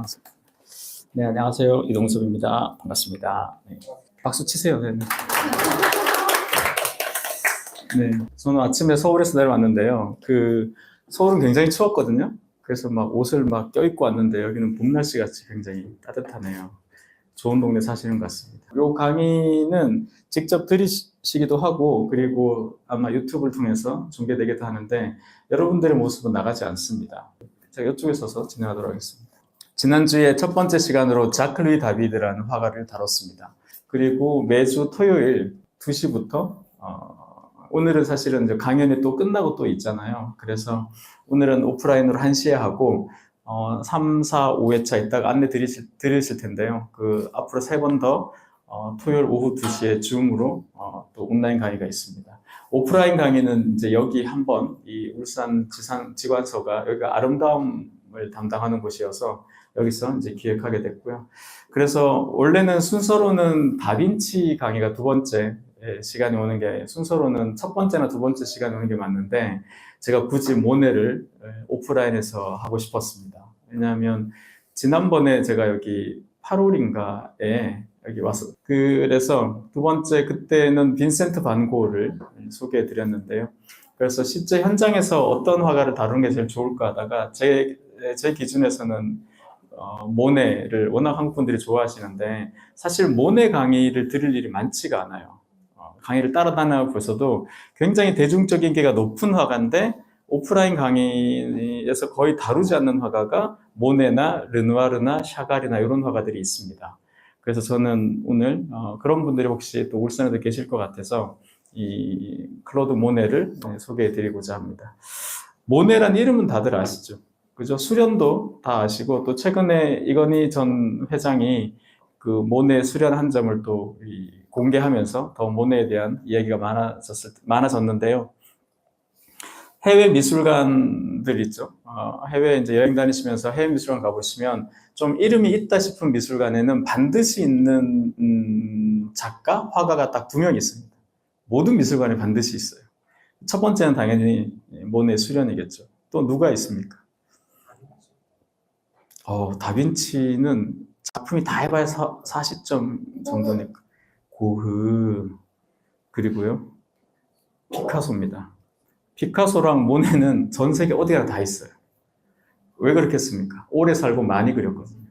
항상. 네, 안녕하세요. 이동섭입니다. 반갑습니다. 네. 박수 치세요. 네. 네, 저는 아침에 서울에서 내려왔는데요. 서울은 굉장히 추웠거든요. 그래서 막 옷을 막 껴입고 왔는데 여기는 봄 날씨 같이 굉장히 따뜻하네요. 좋은 동네 사시는 것 같습니다. 이 강의는 직접 들으시기도 하고 그리고 아마 유튜브를 통해서 중계되기도 하는데 여러분들의 모습은 나가지 않습니다. 제가 이쪽에 서서 진행하도록 하겠습니다. 지난주에 첫 번째 시간으로 자크 루이 다비드라는 화가를 다뤘습니다. 그리고 매주 토요일 2시부터 오늘은 사실은 이제 강연이 또 끝나고 또 있잖아요. 그래서 오늘은 오프라인으로 1시에 하고 3, 4, 5회차 있다가 안내 드리실 텐데요. 앞으로 3번 더 토요일 오후 2시에 줌으로 또 온라인 강의가 있습니다. 오프라인 강의는 이제 여기 한번 이 울산 지관서가 여기가 아름다움을 담당하는 곳이어서 여기서 이제 기획하게 됐고요. 그래서 원래는 순서로는 다빈치 강의가 두 번째 시간이 오는 게 순서로는 첫 번째나 두 번째 시간이 오는 게 맞는데 제가 굳이 모네를 오프라인에서 하고 싶었습니다. 왜냐하면 지난번에 제가 여기 8월인가에 여기 와서 그래서 두 번째 그때는 빈센트 반 고흐를 소개해 드렸는데요. 그래서 실제 현장에서 어떤 화가를 다루는 게 제일 좋을까 하다가 제 기준에서는 모네를 워낙 한국 분들이 좋아하시는데 사실 모네 강의를 들을 일이 많지가 않아요. 강의를 따라다녀보셔도 굉장히 대중적인 인기가 높은 화가인데 오프라인 강의에서 거의 다루지 않는 화가가 모네나 르누아르나 샤갈이나 이런 화가들이 있습니다. 그래서 저는 오늘 그런 분들이 혹시 또 울산에도 계실 것 같아서 이 클로드 모네를 소개해드리고자 합니다. 모네란 이름은 다들 아시죠? 그죠? 수련도 다 아시고 또 최근에 이건희 전 회장이 그 모네 수련 한 점을 또 공개하면서 더 모네에 대한 이야기가 많아졌는데요. 해외 미술관들 있죠. 해외 이제 여행 다니시면서 해외 미술관 가보시면 좀 이름이 있다 싶은 미술관에는 반드시 있는 작가, 화가가 딱 2명 있습니다. 모든 미술관에 반드시 있어요. 첫 번째는 당연히 모네 수련이겠죠. 또 누가 있습니까? 다빈치는 작품이 다 해봐야 40점 정도니까. 고흐, 그리고요, 피카소입니다. 피카소랑 모네는 전 세계 어디나 다 있어요. 왜 그렇겠습니까? 오래 살고 많이 그렸거든요.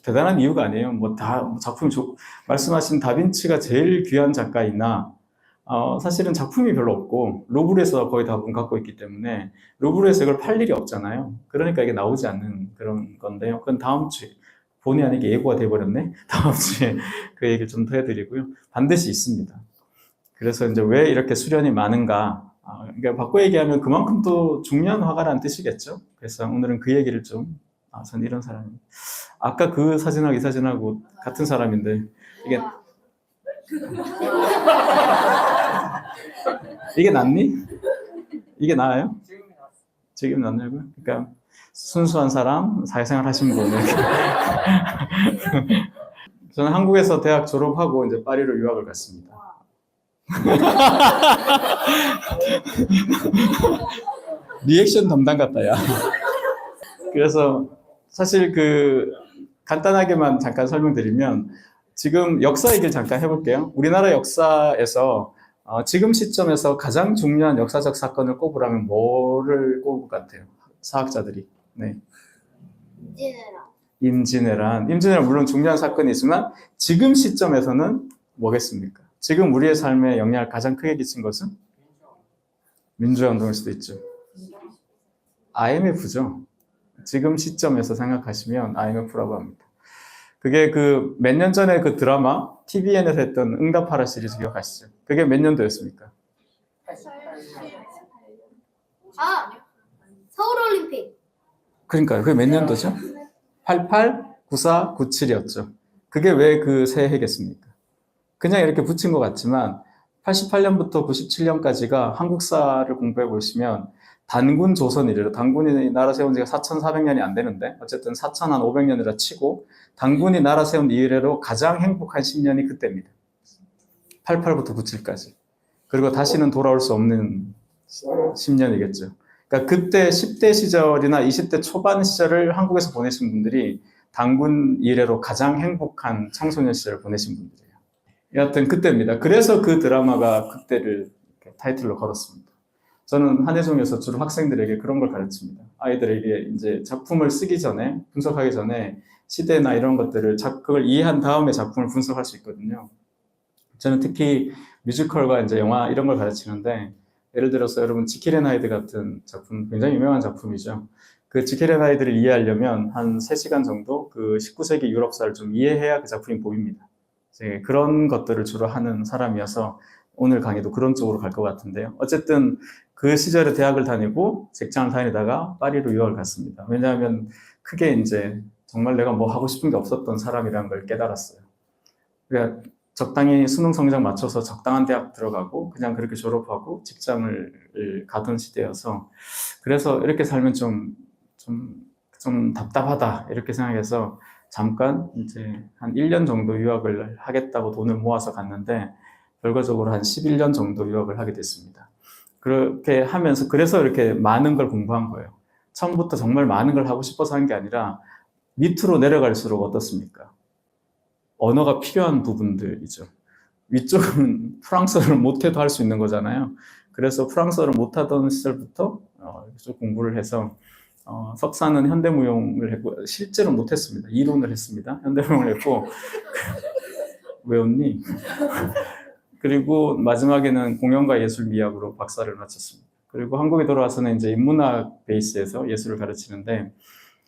대단한 이유가 아니에요. 말씀하신 다빈치가 제일 귀한 작가이나, 사실은 작품이 별로 없고, 루브르에서 거의 대부분 갖고 있기 때문에, 루브르에서 이걸 팔 일이 없잖아요. 그러니까 이게 나오지 않는 그런 건데요. 그건 다음 주에, 본의 아니게 예고가 돼버렸네? 다음 주에 그 얘기를 좀 더 해드리고요. 반드시 있습니다. 그래서 이제 왜 이렇게 수련이 많은가? 그러니까 바꿔 얘기하면 그만큼 또 중요한 화가라는 뜻이겠죠. 그래서 오늘은 그 얘기를 좀, 전 이런 사람이. 아까 그 사진하고 이 사진하고 같은 사람인데, 이게 낫니? 이게 나아요? 지금 낫냐고요? 그러니까 순수한 사람, 사회생활 하신 분. 저는 한국에서 대학 졸업하고 이제 파리로 유학을 갔습니다. 리액션 담당 같다, 야. 그래서 사실 간단하게만 잠깐 설명드리면 지금 역사 얘기를 잠깐 해볼게요. 우리나라 역사에서 지금 시점에서 가장 중요한 역사적 사건을 꼽으라면 뭐를 꼽을 것 같아요? 사학자들이. 네. 임진왜란 물론 중요한 사건이지만 지금 시점에서는 뭐겠습니까? 지금 우리의 삶에 영향을 가장 크게 끼친 것은 민주화운동일 수도 있죠. IMF죠. 지금 시점에서 생각하시면 IMF라고 합니다. 그게 몇 년 전에 그 드라마 TVN에서 했던 응답하라 시리즈 기억하시죠? 그게 몇 년도였습니까? 서울올림픽. 그러니까요. 그게 몇 년도죠? 88, 94, 97이었죠. 그게 왜 그 세 해겠습니까? 그냥 이렇게 붙인 것 같지만 88년부터 97년까지가 한국사를 공부해 보시면 단군 조선이래요. 단군이 나라 세운 지가 4,400년이 안 되는데 어쨌든 4,500년이라 치고 단군이 나라 세운 이래로 가장 행복한 10년이 그때입니다. 88부터 97까지. 그리고 다시는 돌아올 수 없는 10년이겠죠. 그러니까 그때 10대 시절이나 20대 초반 시절을 한국에서 보내신 분들이 단군 이래로 가장 행복한 청소년 시절을 보내신 분들이에요. 여하튼 그때입니다. 그래서 그 드라마가 그때를 타이틀로 걸었습니다. 저는 한예종에서 주로 학생들에게 그런 걸 가르칩니다. 아이들에게 이제 작품을 쓰기 전에, 분석하기 전에 시대나 이런 것들을 그걸 이해한 다음에 작품을 분석할 수 있거든요. 저는 특히 뮤지컬과 이제 영화 이런 걸 가르치는데, 예를 들어서 여러분 지킬 앤 하이드 같은 작품, 굉장히 유명한 작품이죠. 그 지킬 앤 하이드를 이해하려면 한 3시간 정도 그 19세기 유럽사를 좀 이해해야 그 작품이 보입니다. 그런 것들을 주로 하는 사람이어서 오늘 강의도 그런 쪽으로 갈 것 같은데요. 어쨌든 그 시절에 대학을 다니고 직장을 다니다가 파리로 유학을 갔습니다. 왜냐하면 크게 이제 정말 내가 뭐 하고 싶은 게 없었던 사람이라는 걸 깨달았어요. 그러니까 적당히 수능 성적 맞춰서 적당한 대학 들어가고 그냥 그렇게 졸업하고 직장을 가던 시대여서, 그래서 이렇게 살면 좀 답답하다 이렇게 생각해서 잠깐 이제 한 1년 정도 유학을 하겠다고 돈을 모아서 갔는데 결과적으로 한 11년 정도 유학을 하게 됐습니다. 그렇게 하면서 그래서 이렇게 많은 걸 공부한 거예요. 처음부터 정말 많은 걸 하고 싶어서 한 게 아니라 밑으로 내려갈수록 어떻습니까? 언어가 필요한 부분들이죠. 위쪽은 프랑스어를 못해도 할 수 있는 거잖아요. 그래서 프랑스어를 못하던 시절부터 쭉 공부를 해서 석사는 현대무용을 했고, 실제로 못했습니다. 이론을 했습니다. 현대무용을 했고 왜 웃니? 그리고 마지막에는 공연과 예술 미학으로 박사를 마쳤습니다. 그리고 한국에 돌아와서는 이제 인문학 베이스에서 예술을 가르치는데,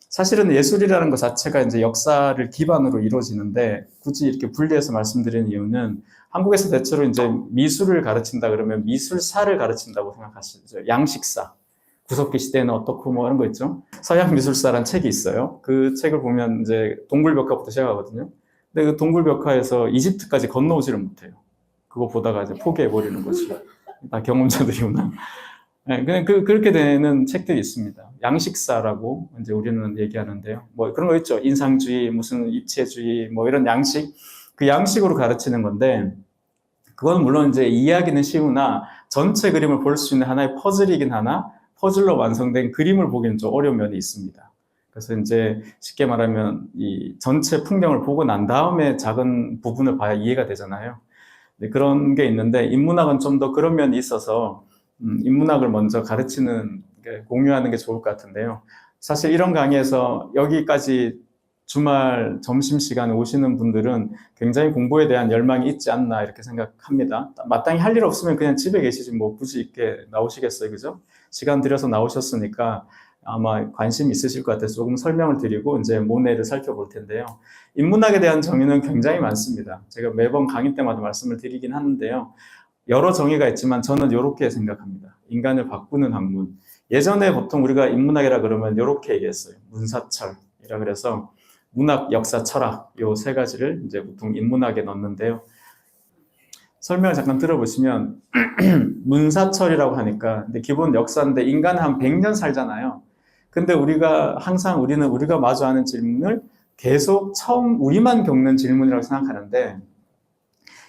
사실은 예술이라는 것 자체가 이제 역사를 기반으로 이루어지는데, 굳이 이렇게 분리해서 말씀드리는 이유는 한국에서 대체로 이제 미술을 가르친다 그러면 미술사를 가르친다고 생각하시죠. 양식사. 구석기 시대는 어떻고 뭐 이런 거 있죠. 서양 미술사라는 책이 있어요. 그 책을 보면 이제 동굴벽화부터 시작하거든요. 근데 그 동굴벽화에서 이집트까지 건너오지를 못해요. 그거 보다가 이제 포기해버리는 거지. 다 경험자들이구나. 네, 그냥 그렇게 되는 책들이 있습니다. 양식사라고 이제 우리는 얘기하는데요. 뭐 그런 거 있죠. 인상주의, 무슨 입체주의, 뭐 이런 양식. 그 양식으로 가르치는 건데, 그건 물론 이제 이해하기는 쉬우나 전체 그림을 볼 수 있는 하나의 퍼즐이긴 하나, 퍼즐로 완성된 그림을 보기는 좀 어려운 면이 있습니다. 그래서 이제 쉽게 말하면 이 전체 풍경을 보고 난 다음에 작은 부분을 봐야 이해가 되잖아요. 네, 그런 게 있는데 인문학은 좀 더 그런 면이 있어서 인문학을 먼저 가르치는 공유하는 게 좋을 것 같은데요. 사실 이런 강의에서 여기까지 주말 점심시간에 오시는 분들은 굉장히 공부에 대한 열망이 있지 않나 이렇게 생각합니다. 마땅히 할 일 없으면 그냥 집에 계시지 뭐 굳이 이렇게 나오시겠어요, 그죠? 시간 들여서 나오셨으니까 아마 관심 있으실 것 같아서 조금 설명을 드리고 이제 모네를 살펴볼 텐데요. 인문학에 대한 정의는 굉장히 많습니다. 제가 매번 강의 때마다 말씀을 드리긴 하는데요. 여러 정의가 있지만 저는 이렇게 생각합니다. 인간을 바꾸는 학문. 예전에 보통 우리가 인문학이라 그러면 이렇게 얘기했어요. 문사철이라 그래서 문학, 역사, 철학 요 3가지를 이제 보통 인문학에 넣는데요. 설명을 잠깐 들어보시면 문사철이라고 하니까 근데 기본 역사인데 인간은 한 100년 살잖아요. 근데 우리가 마주하는 질문을 계속 처음 우리만 겪는 질문이라고 생각하는데,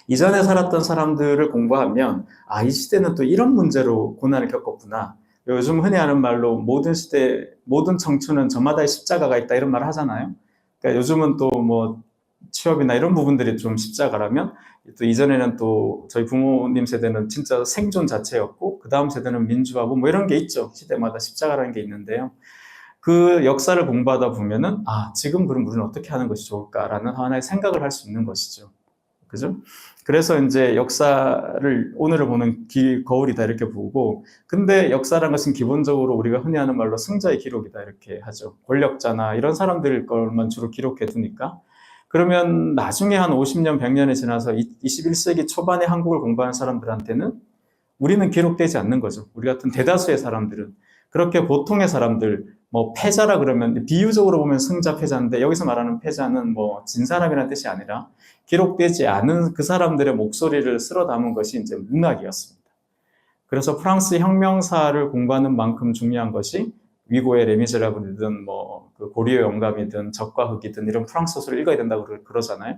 이전에 살았던 사람들을 공부하면 이 시대는 또 이런 문제로 고난을 겪었구나. 요즘 흔히 하는 말로 모든 시대, 모든 청춘은 저마다의 십자가가 있다 이런 말을 하잖아요. 그러니까 요즘은 또 뭐 취업이나 이런 부분들이 좀 십자가라면, 또 이전에는 또 저희 부모님 세대는 진짜 생존 자체였고 그 다음 세대는 민주화고 뭐 이런 게 있죠. 시대마다 십자가라는 게 있는데요. 그 역사를 공부하다 보면은 지금 그럼 우리는 어떻게 하는 것이 좋을까라는 하나의 생각을 할 수 있는 것이죠. 그죠? 그래서 이제 역사를 오늘을 보는 거울이다 이렇게 보고, 근데 역사라는 것은 기본적으로 우리가 흔히 하는 말로 승자의 기록이다 이렇게 하죠. 권력자나 이런 사람들 것만 주로 기록해 두니까. 그러면 나중에 한 50년, 100년이 지나서 21세기 초반에 한국을 공부하는 사람들한테는 우리는 기록되지 않는 거죠. 우리 같은 대다수의 사람들은. 그렇게 보통의 사람들, 뭐 패자라 그러면 비유적으로 보면 승자, 패자인데 여기서 말하는 패자는 뭐 진 사람이라는 뜻이 아니라 기록되지 않은 그 사람들의 목소리를 쓸어 담은 것이 이제 문학이었습니다. 그래서 프랑스 혁명사를 공부하는 만큼 중요한 것이 위고의 레미제라블이든 뭐 그 고리의 영감이든 적과 흑이든 이런 프랑스 소설을 읽어야 된다고 그러잖아요.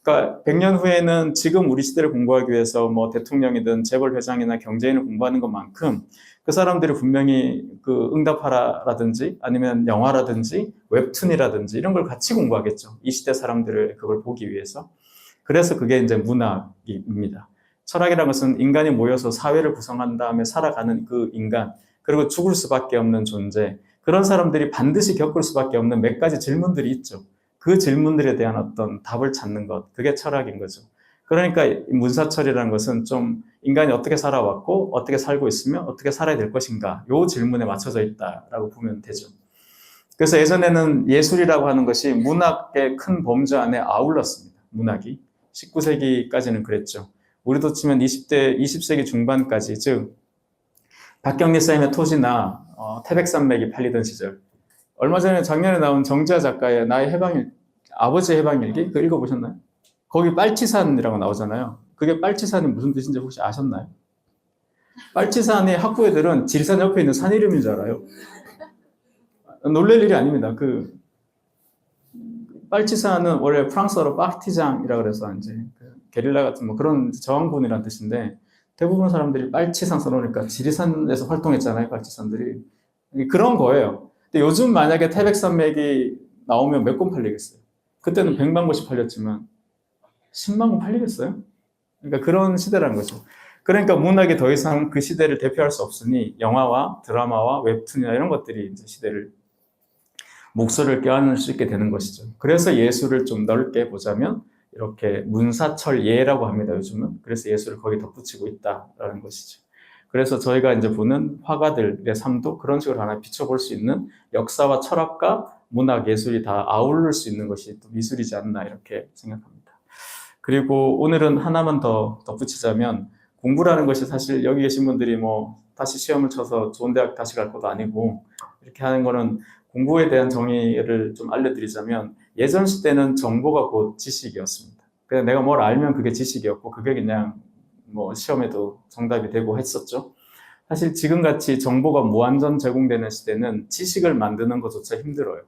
그러니까 100년 후에는 지금 우리 시대를 공부하기 위해서 뭐 대통령이든 재벌 회장이나 경제인을 공부하는 것만큼 그 사람들이 분명히 그 응답하라라든지 아니면 영화라든지 웹툰이라든지 이런 걸 같이 공부하겠죠. 이 시대 사람들을 그걸 보기 위해서. 그래서 그게 이제 문학입니다. 철학이라는 것은 인간이 모여서 사회를 구성한 다음에 살아가는 그 인간, 그리고 죽을 수밖에 없는 존재, 그런 사람들이 반드시 겪을 수밖에 없는 몇 가지 질문들이 있죠. 그 질문들에 대한 어떤 답을 찾는 것, 그게 철학인 거죠. 그러니까 문사철이라는 것은 좀 인간이 어떻게 살아왔고 어떻게 살고 있으며 어떻게 살아야 될 것인가, 요 질문에 맞춰져 있다라고 보면 되죠. 그래서 예전에는 예술이라고 하는 것이 문학의 큰 범주 안에 아울렀습니다. 문학이 19세기까지는 그랬죠. 우리도 치면 20세기 중반까지, 즉 박경리 쌤의 토지나 태백산맥이 팔리던 시절, 얼마 전에 작년에 나온 정지아 작가의 나의 아버지의 해방일기, 그거 읽어보셨나요? 거기 빨치산이라고 나오잖아요. 그게 빨치산이 무슨 뜻인지 혹시 아셨나요? 빨치산의 학부 애들은 지리산 옆에 있는 산 이름인 줄 알아요. 놀랄 일이 아닙니다. 그 빨치산은 원래 프랑스어로 파티장이라고 그래서 이제 게릴라 같은 뭐 그런 저항군이라는 뜻인데, 대부분 사람들이 빨치산 써놓으니까 지리산에서 활동했잖아요, 빨치산들이. 그런 거예요. 근데 요즘 만약에 태백산맥이 나오면 몇 권 팔리겠어요? 그때는 100만 권씩 팔렸지만 10만 권 팔리겠어요? 그러니까 그런 시대라는 거죠. 그러니까 문학이 더 이상 그 시대를 대표할 수 없으니 영화와 드라마와 웹툰이나 이런 것들이 이제 시대를 목소리를 껴안을 수 있게 되는 것이죠. 그래서 예술을 좀 넓게 보자면 이렇게 문사철예라고 합니다, 요즘은. 그래서 예술을 거기 덧붙이고 있다라는 것이죠. 그래서 저희가 이제 보는 화가들의 삶도 그런 식으로 하나 비춰볼 수 있는, 역사와 철학과 문학, 예술이 다 아우를 수 있는 것이 또 미술이지 않나 이렇게 생각합니다. 그리고 오늘은 하나만 더 덧붙이자면, 공부라는 것이 사실 여기 계신 분들이 뭐 다시 시험을 쳐서 좋은 대학 다시 갈 것도 아니고, 이렇게 하는 거는 공부에 대한 정의를 좀 알려드리자면, 예전 시대는 정보가 곧 지식이었습니다. 그냥 내가 뭘 알면 그게 지식이었고 그게 그냥 뭐 시험에도 정답이 되고 했었죠. 사실 지금같이 정보가 무한정 제공되는 시대는 지식을 만드는 것조차 힘들어요.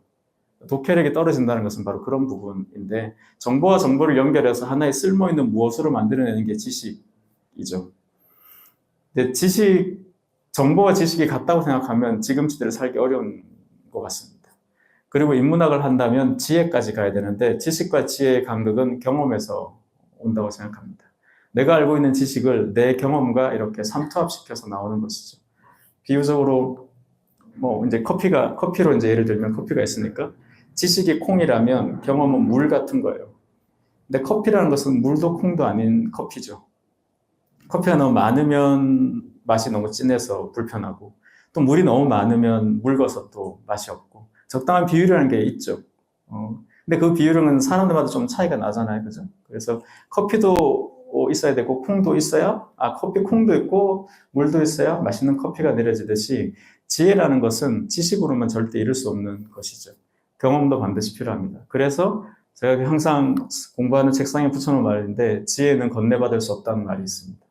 독해력이 떨어진다는 것은 바로 그런 부분인데, 정보와 정보를 연결해서 하나의 쓸모있는 무엇으로 만들어내는 게 지식이죠. 근데 정보와 지식이 같다고 생각하면 지금 시대를 살기 어려운 것 같습니다. 그리고 인문학을 한다면 지혜까지 가야 되는데, 지식과 지혜의 간극은 경험에서 온다고 생각합니다. 내가 알고 있는 지식을 내 경험과 이렇게 삼투압시켜서 나오는 것이죠. 비유적으로 뭐 이제 커피로 이제 예를 들면 커피가 있으니까, 지식이 콩이라면 경험은 물 같은 거예요. 근데 커피라는 것은 물도 콩도 아닌 커피죠. 커피가 너무 많으면 맛이 너무 진해서 불편하고, 또 물이 너무 많으면 묽어서 또 맛이 없고, 적당한 비율이라는 게 있죠. 근데 그 비율은 사람들마다 좀 차이가 나잖아요, 그죠? 그래서 커피도 있어야 되고 콩도 있어야, 커피 콩도 있고 물도 있어야 맛있는 커피가 내려지듯이, 지혜라는 것은 지식으로만 절대 이룰 수 없는 것이죠. 경험도 반드시 필요합니다. 그래서 제가 항상 공부하는 책상에 붙여놓은 말인데, 지혜는 건네받을 수 없다는 말이 있습니다.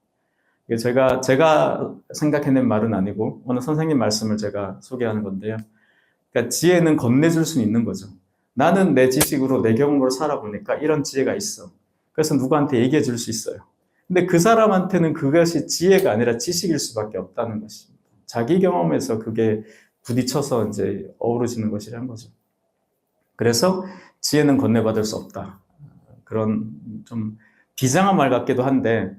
이게 제가 생각해낸 말은 아니고 어느 선생님 말씀을 제가 소개하는 건데요. 그러니까 지혜는 건네줄 수는 있는 거죠. 나는 내 지식으로 내 경험으로 살아보니까 이런 지혜가 있어. 그래서 누구한테 얘기해 줄 수 있어요. 근데 그 사람한테는 그것이 지혜가 아니라 지식일 수밖에 없다는 것입니다. 자기 경험에서 그게 부딪혀서 이제 어우러지는 것이라는 거죠. 그래서 지혜는 건네받을 수 없다. 그런 좀 비장한 말 같기도 한데,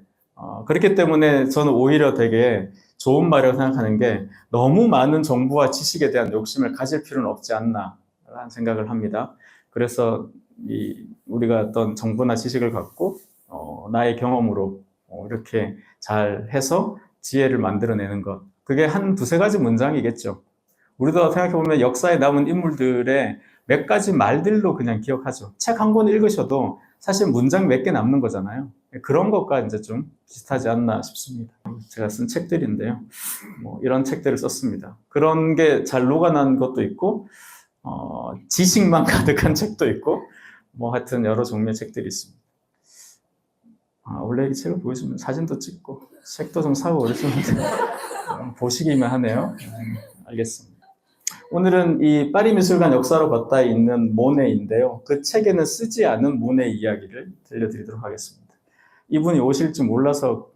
그렇기 때문에 저는 오히려 되게 좋은 말이라고 생각하는 게, 너무 많은 정보와 지식에 대한 욕심을 가질 필요는 없지 않나 라는 생각을 합니다. 그래서 우리가 어떤 정보나 지식을 갖고 나의 경험으로 이렇게 잘 해서 지혜를 만들어내는 것, 그게 한 두세 가지 문장이겠죠. 우리도 생각해보면 역사에 남은 인물들의 몇 가지 말들로 그냥 기억하죠. 책 한 권 읽으셔도 사실 문장 몇 개 남는 거잖아요. 그런 것과 이제 좀 비슷하지 않나 싶습니다. 제가 쓴 책들인데요. 뭐 이런 책들을 썼습니다. 그런 게 잘 녹아난 것도 있고, 지식만 가득한 책도 있고, 뭐 하여튼 여러 종류의 책들이 있습니다. 원래 이 책을 보여주면 사진도 찍고 책도 좀 사고 그랬었는데 보시기만 하네요. 알겠습니다. 오늘은 이 파리 미술관 역사로 걷다에 있는 모네인데요. 그 책에는 쓰지 않은 모네 이야기를 들려드리도록 하겠습니다. 이분이 오실 줄 몰라서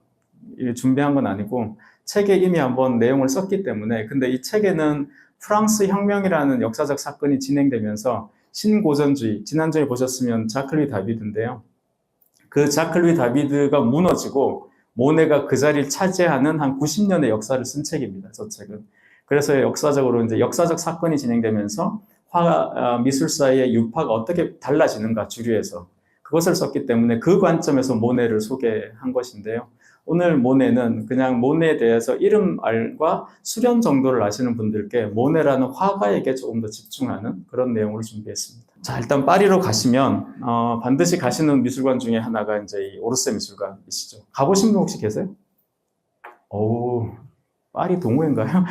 준비한 건 아니고 책에 이미 한번 내용을 썼기 때문에. 근데 이 책에는 프랑스 혁명이라는 역사적 사건이 진행되면서 신고전주의, 지난주에 보셨으면 자클 다비드인데요. 그 자클 다비드가 무너지고 모네가 그 자리를 차지하는 한 90년의 역사를 쓴 책입니다. 저 책은. 그래서 역사적으로 이제 역사적 사건이 진행되면서 미술사의 유파가 어떻게 달라지는가 주류에서 그것을 썼기 때문에 그 관점에서 모네를 소개한 것인데요. 오늘 모네는 그냥 모네에 대해서 이름과 수련 정도를 아시는 분들께 모네라는 화가에게 조금 더 집중하는 그런 내용을 준비했습니다. 자, 일단 파리로 가시면 반드시 가시는 미술관 중에 하나가 이제 이 오르세 미술관이시죠. 가보신 분 혹시 계세요? 오, 파리 동호회인가요?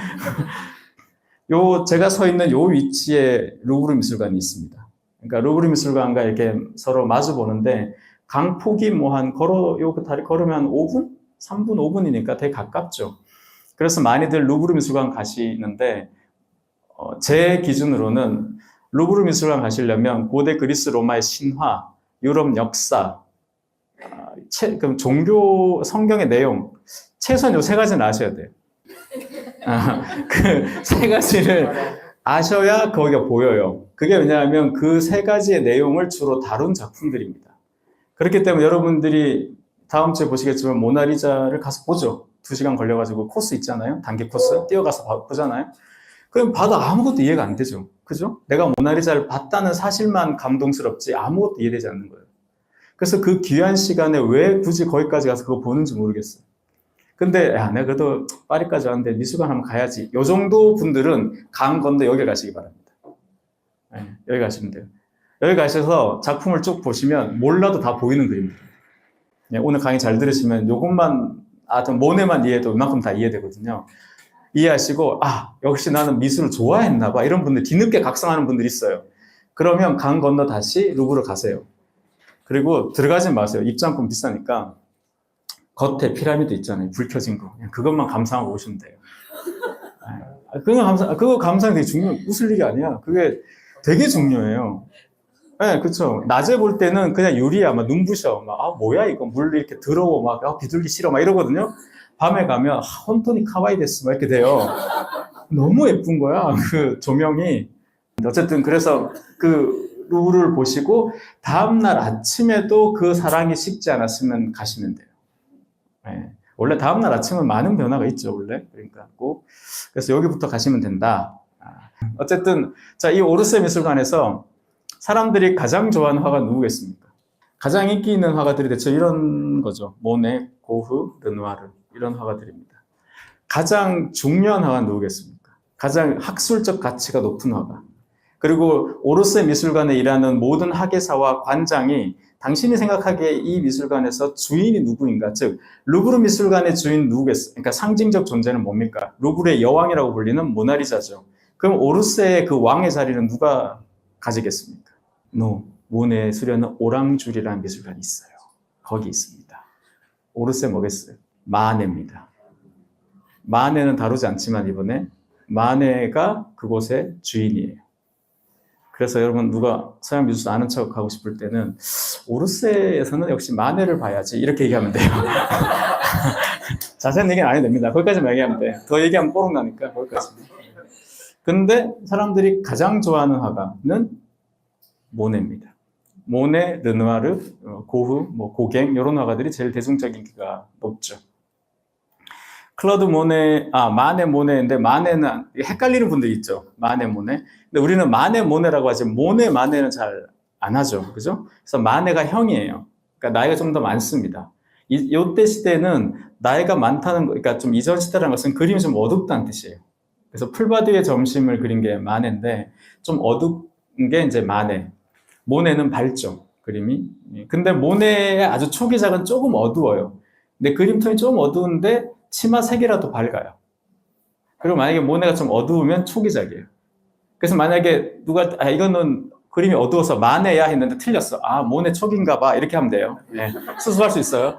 제가 서 있는 요 위치에 루브르 미술관이 있습니다. 그러니까 루브르 미술관과 이렇게 서로 마주 보는데 강폭이 요 다리 걸으면 한 5분? 3분, 5분이니까 되게 가깝죠. 그래서 많이들 루브르 미술관 가시는데 제 기준으로는 루브르 미술관 가시려면 고대 그리스 로마의 신화, 유럽 역사, 그럼 종교 성경의 내용 최소한 요 세 가지는 아셔야 돼요. 그 세 가지를 아셔야 거기가 보여요. 그게 왜냐하면 그 세 가지의 내용을 주로 다룬 작품들입니다. 그렇기 때문에 여러분들이 다음 주에 보시겠지만 모나리자를 가서 보죠. 2시간 걸려가지고 코스 있잖아요. 단기 코스 뛰어가서 보잖아요. 그럼 봐도 아무것도 이해가 안 되죠. 그죠? 내가 모나리자를 봤다는 사실만 감동스럽지 아무것도 이해되지 않는 거예요. 그래서 그 귀한 시간에 왜 굳이 거기까지 가서 그거 보는지 모르겠어요. 근데 내가 그래도 파리까지 왔는데 미술관 한번 가야지. 요 정도 분들은 강 건너 여기 가시기 바랍니다. 네, 여기 가시면 돼요. 여기 가셔서 작품을 쭉 보시면 몰라도 다 보이는 그림들. 네, 오늘 강의 잘 들으시면 요것만 모네만 이해해도 이만큼 다 이해되거든요. 이해하시고 역시 나는 미술을 좋아했나 봐. 이런 분들 뒤늦게 각성하는 분들이 있어요. 그러면 강 건너 다시 루브르 가세요. 그리고 들어가지 마세요. 입장권 비싸니까. 겉에 피라미드 있잖아요. 불 켜진 거. 그냥 그것만 감상하고 오시면 돼요. 그거 감상이 되게 중요해요. 웃을 일이 아니야. 그게 되게 중요해요. 네, 그쵸. 낮에 볼 때는 그냥 유리야. 막 눈부셔. 뭐야, 이거. 물 이렇게 더러워. 비둘기 싫어. 이러거든요. 밤에 가면, 혼돈이 카와이 데스. 이렇게 돼요. 너무 예쁜 거야. 그 조명이. 어쨌든, 그래서 그 루브르를 보시고, 다음날 아침에도 그 사랑이 식지 않았으면 가시면 돼요. 네. 원래 다음날 아침은 많은 변화가 있죠, 원래. 그러니까 꼭. 그래서 여기부터 가시면 된다. 어쨌든, 자, 이 오르세 미술관에서 사람들이 가장 좋아하는 화가 누구겠습니까? 가장 인기 있는 화가들이 대체 이런 거죠. 모네, 고흐, 르누아르. 이런 화가들입니다. 가장 중요한 화가는 누구겠습니까? 가장 학술적 가치가 높은 화가. 그리고 오르세 미술관에 일하는 모든 학예사와 관장이 당신이 생각하기에 이 미술관에서 주인이 누구인가? 즉, 루브르 미술관의 주인 누구겠어요? 그러니까 상징적 존재는 뭡니까? 루브르의 여왕이라고 불리는 모나리자죠. 그럼 오르세의 그 왕의 자리는 누가 가지겠습니까? 모네의 수련은 오랑줄이라는 미술관이 있어요. 거기 있습니다. 오르세 뭐겠어요? 마네입니다. 마네는 다루지 않지만 이번에 마네가 그곳의 주인이에요. 그래서 여러분 누가 서양 미술 아는 척 하고 싶을 때는 오르세에서는 역시 마네를 봐야지 이렇게 얘기하면 돼요. 자세한 얘기는 안 해도 됩니다. 거기까지만 얘기하면 돼. 더 얘기하면 뽀록 나니까 거기까지. 근데 사람들이 가장 좋아하는 화가는 모네입니다. 모네, 르누아르, 고흐, 고갱 이런 화가들이 제일 대중적인 인기가 높죠. 클로드 모네, 마네 모네인데 마네는 헷갈리는 분들이 있죠. 마네 모네. 근데 우리는 마네 모네라고 하지 모네 마네는 잘 안 하죠. 그죠? 그래서 마네가 형이에요. 그러니까 나이가 좀 더 많습니다. 이때 시대는 나이가 많다는 거, 그러니까 좀 이전 시대라는 것은 그림이 좀 어둡다는 뜻이에요. 그래서 풀바디의 점심을 그린 게 마네인데 좀 어둡은 게 이제 마네. 모네는 밝죠. 그림이. 근데 모네의 아주 초기작은 조금 어두워요. 근데 그림 톤이 좀 어두운데 치마 색이라도 밝아요. 그리고 만약에 모네가 좀 어두우면 초기작이에요. 그래서 만약에 누가 이거는 그림이 어두워서 마네야 했는데 틀렸어. 모네 초기인가 봐. 이렇게 하면 돼요. 네, 수습할 수 있어요.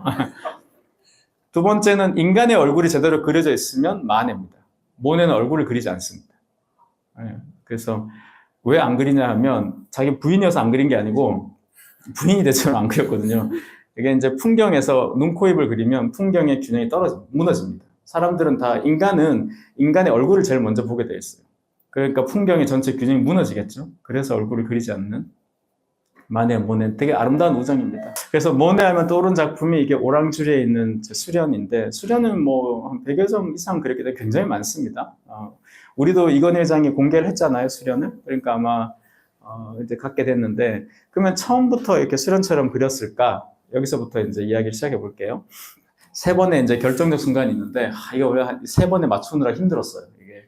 두 번째는 인간의 얼굴이 제대로 그려져 있으면 마네입니다. 모네는 얼굴을 그리지 않습니다. 네. 그래서 왜 안 그리냐 하면 자기 부인이어서 안 그린 게 아니고 부인이 대체로 안 그렸거든요. 이게 이제 풍경에서 눈, 코, 입을 그리면 풍경의 균형이 무너집니다. 사람들은 다 인간의 얼굴을 제일 먼저 보게 돼 있어요. 그러니까 풍경의 전체 균형이 무너지겠죠. 그래서 얼굴을 그리지 않는 마네, 모네 되게 아름다운 우정입니다. 그래서 모네 하면 떠오른 작품이 이게 오랑주리에 있는 수련인데 수련은 뭐 한 100여 점 이상 그렸기 때문에 굉장히 많습니다. 우리도 이건희 회장이 공개를 했잖아요, 수련을. 그러니까 아마 이제 갖게 됐는데 그러면 처음부터 이렇게 수련처럼 그렸을까? 여기서부터 이제 이야기를 시작해 볼게요. 세 번의 이제 결정적 순간이 있는데 이거 왜 세 번에 맞추느라 힘들었어요. 이게